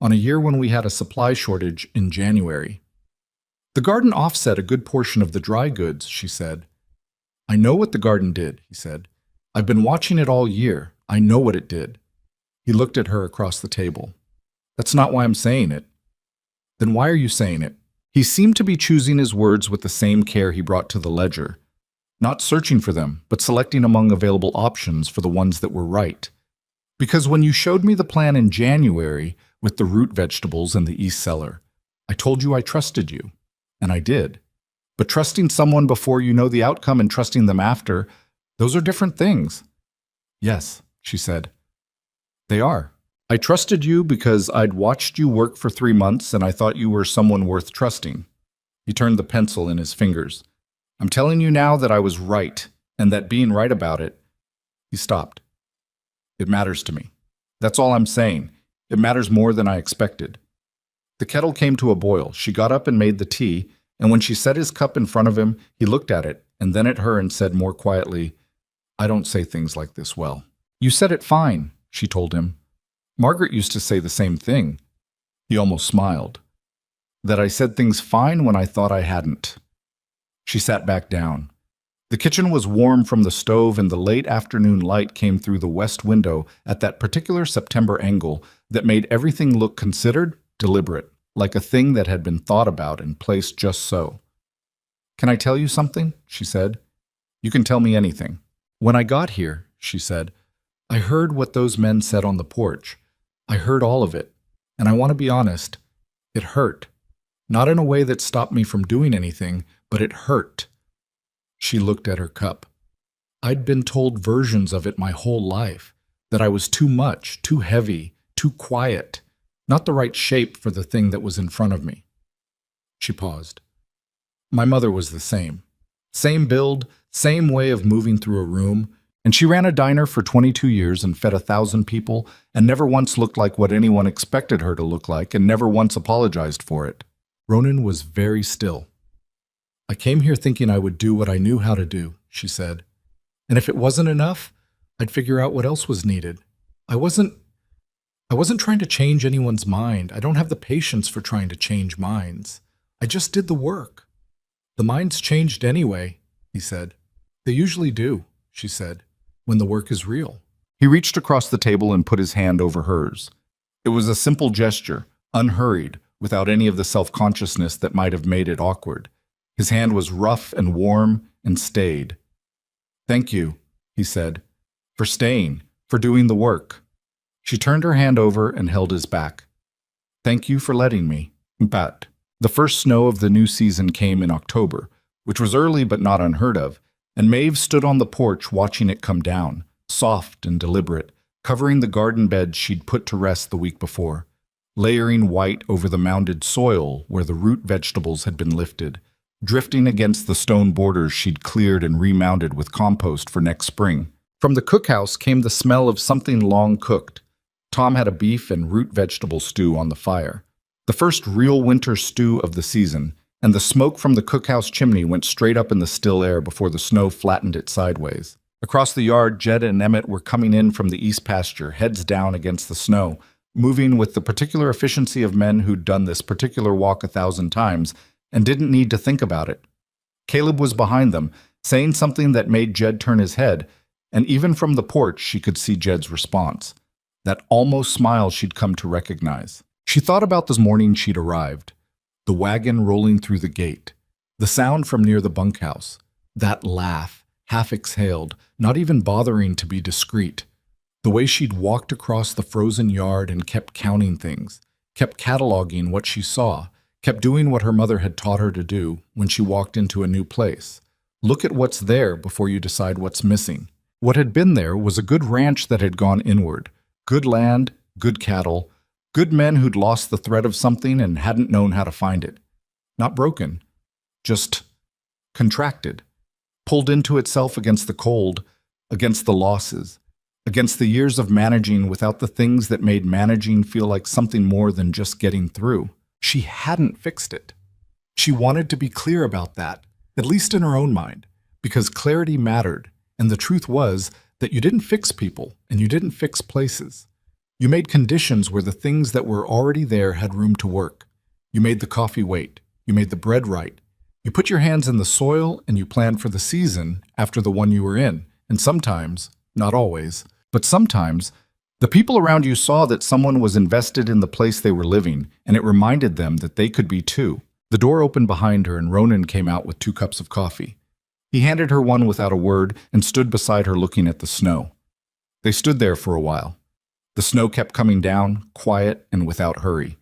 On a year when we had a supply shortage in January. The garden offset a good portion of the dry goods, she said. I know what the garden did, he said. I've been watching it all year. I know what it did. He looked at her across the table. That's not why I'm saying it. Then why are you saying it? He seemed to be choosing his words with the same care he brought to the ledger. Not searching for them, but selecting among available options for the ones that were right. Because when you showed me the plan in January with the root vegetables and the east cellar, I told you I trusted you, and I did. But trusting someone before you know the outcome and trusting them after, those are different things. Yes, she said. They are. I trusted you because I'd watched you work for 3 months and I thought you were someone worth trusting. He turned the pencil in his fingers. I'm telling you now that I was right, and that being right about it. He stopped. It matters to me. That's all I'm saying. It matters more than I expected. The kettle came to a boil. She got up and made the tea, and when she set his cup in front of him, he looked at it and then at her and said more quietly, I don't say things like this well. You said it fine, she told him. Margaret used to say the same thing. He almost smiled. That I said things fine when I thought I hadn't. She sat back down. The kitchen was warm from the stove and the late afternoon light came through the west window at that particular September angle that made everything look considered, deliberate, like a thing that had been thought about and placed just so. Can I tell you something? She said. You can tell me anything. When I got here, she said, I heard what those men said on the porch. I heard all of it. And I want to be honest, it hurt. Not in a way that stopped me from doing anything, but it hurt. She looked at her cup. I'd been told versions of it my whole life, that I was too much, too heavy, too quiet, not the right shape for the thing that was in front of me. She paused. My mother was the same. Same build, same way of moving through a room, and she ran a diner for 22 years and fed 1,000 people and never once looked like what anyone expected her to look like and never once apologized for it. Ronan was very still. I came here thinking I would do what I knew how to do, she said. And if it wasn't enough, I'd figure out what else was needed. I wasn't trying to change anyone's mind. I don't have the patience for trying to change minds. I just did the work. The minds changed anyway, he said. They usually do, she said, when the work is real. He reached across the table and put his hand over hers. It was a simple gesture, unhurried, without any of the self-consciousness that might have made it awkward. His hand was rough and warm and stayed. Thank you, he said, for staying, for doing the work. She turned her hand over and held his back. Thank you for letting me. But the first snow of the new season came in October, which was early but not unheard of, and Maeve stood on the porch watching it come down, soft and deliberate, covering the garden bed she'd put to rest the week before, layering white over the mounded soil where the root vegetables had been lifted, drifting against the stone borders she'd cleared and remounded with compost for next spring. From the cookhouse came the smell of something long cooked. Tom had a beef and root vegetable stew on the fire, the first real winter stew of the season, and the smoke from the cookhouse chimney went straight up in the still air before the snow flattened it sideways. Across the yard, Jed and Emmett were coming in from the east pasture, heads down against the snow, moving with the particular efficiency of men who'd done this particular walk 1,000 times and didn't need to think about it. Caleb was behind them, saying something that made Jed turn his head, and even from the porch she could see Jed's response, that almost smile she'd come to recognize. She thought about the morning she'd arrived, the wagon rolling through the gate, the sound from near the bunkhouse, that laugh, half exhaled, not even bothering to be discreet, the way she'd walked across the frozen yard and kept counting things, kept cataloging what she saw, kept doing what her mother had taught her to do when she walked into a new place. Look at what's there before you decide what's missing. What had been there was a good ranch that had gone inward, good land, good cattle, good men who'd lost the thread of something and hadn't known how to find it. Not broken, just contracted, pulled into itself against the cold, against the losses, against the years of managing without the things that made managing feel like something more than just getting through. She hadn't fixed it. She wanted to be clear about that, at least in her own mind, because clarity mattered, and the truth was that you didn't fix people and you didn't fix places. You made conditions where the things that were already there had room to work. You made the coffee wait. You made the bread right. You put your hands in the soil and you planned for the season after the one you were in. And sometimes, not always, but sometimes, the people around you saw that someone was invested in the place they were living, and it reminded them that they could be too. The door opened behind her and Ronan came out with 2 cups of coffee. He handed her one without a word and stood beside her looking at the snow. They stood there for a while. The snow kept coming down, quiet and without hurry.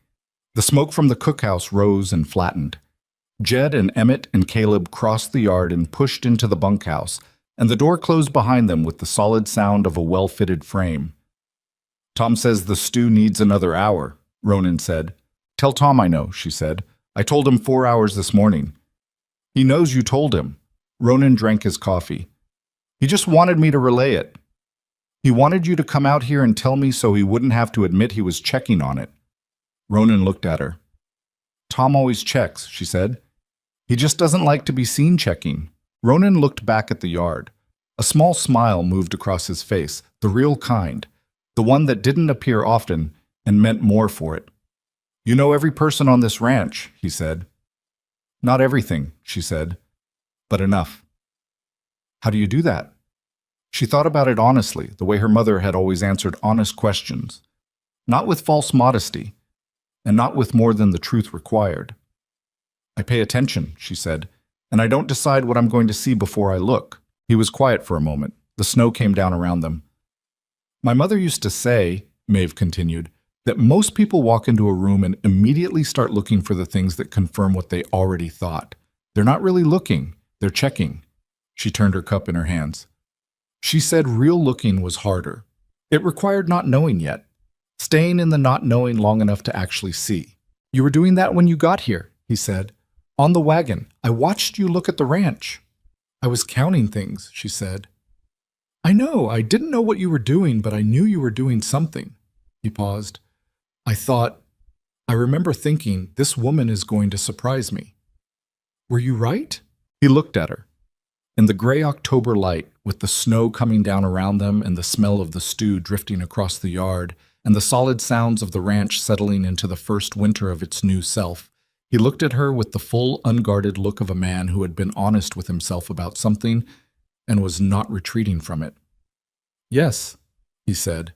The smoke from the cookhouse rose and flattened. Jed and Emmett and Caleb crossed the yard and pushed into the bunkhouse, and the door closed behind them with the solid sound of a well-fitted frame. "Tom says the stew needs another hour," Ronan said. "Tell Tom I know," she said. "I told him 4 hours this morning." "He knows you told him." Ronan drank his coffee. "He just wanted me to relay it. He wanted you to come out here and tell me so he wouldn't have to admit he was checking on it." Ronan looked at her. "Tom always checks," she said. "He just doesn't like to be seen checking." Ronan looked back at the yard. A small smile moved across his face, the real kind, the one that didn't appear often and meant more for it. "You know every person on this ranch," he said. "Not everything," she said, "but enough." "How do you do that?" She thought about it honestly, the way her mother had always answered honest questions. Not with false modesty, and not with more than the truth required. "I pay attention," she said, "and I don't decide what I'm going to see before I look." He was quiet for a moment. The snow came down around them. "My mother used to say," Maeve continued, "that most people walk into a room and immediately start looking for the things that confirm what they already thought. They're not really looking, they're checking." She turned her cup in her hands. She said real looking was harder. It required not knowing yet, staying in the not knowing long enough to actually see. "You were doing that when you got here," he said. "On the wagon. I watched you look at the ranch." "I was counting things," she said. "I know. I didn't know what you were doing, but I knew you were doing something." He paused. I remember thinking, this woman is going to surprise me." "Were you right?" He looked at her. In the gray October light, with the snow coming down around them and the smell of the stew drifting across the yard, and the solid sounds of the ranch settling into the first winter of its new self, he looked at her with the full, unguarded look of a man who had been honest with himself about something and was not retreating from it. "Yes," he said.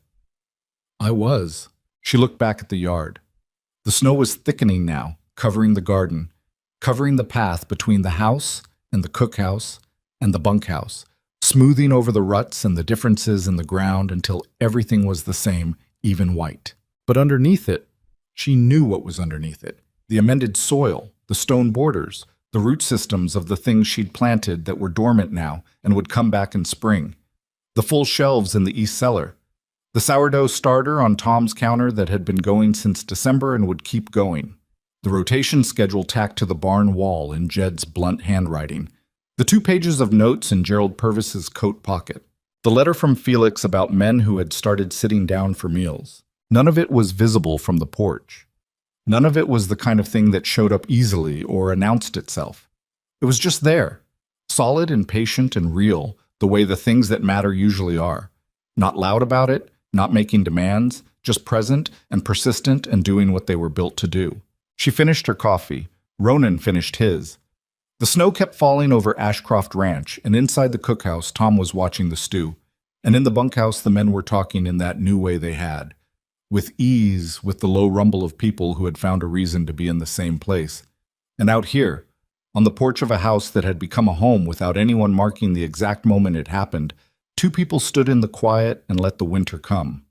"I was." She looked back at the yard. The snow was thickening now, covering the garden, covering the path between the house and the cookhouse and the bunkhouse, smoothing over the ruts and the differences in the ground until everything was the same, even white. But underneath it, she knew what was underneath it. The amended soil, the stone borders, the root systems of the things she'd planted that were dormant now and would come back in spring. The full shelves in the east cellar. The sourdough starter on Tom's counter that had been going since December and would keep going. The rotation schedule tacked to the barn wall in Jed's blunt handwriting. The 2 pages of notes in Gerald Purvis's coat pocket. The letter from Felix about men who had started sitting down for meals. None of it was visible from the porch. None of it was the kind of thing that showed up easily or announced itself. It was just there, solid and patient and real, the way the things that matter usually are. Not loud about it, not making demands, just present and persistent and doing what they were built to do. She finished her coffee. Ronan finished his. The snow kept falling over Ashcroft Ranch, and inside the cookhouse, Tom was watching the stew. And in the bunkhouse, the men were talking in that new way they had. With ease, with the low rumble of people who had found a reason to be in the same place. And out here, on the porch of a house that had become a home without anyone marking the exact moment it happened, 2 people stood in the quiet and let the winter come.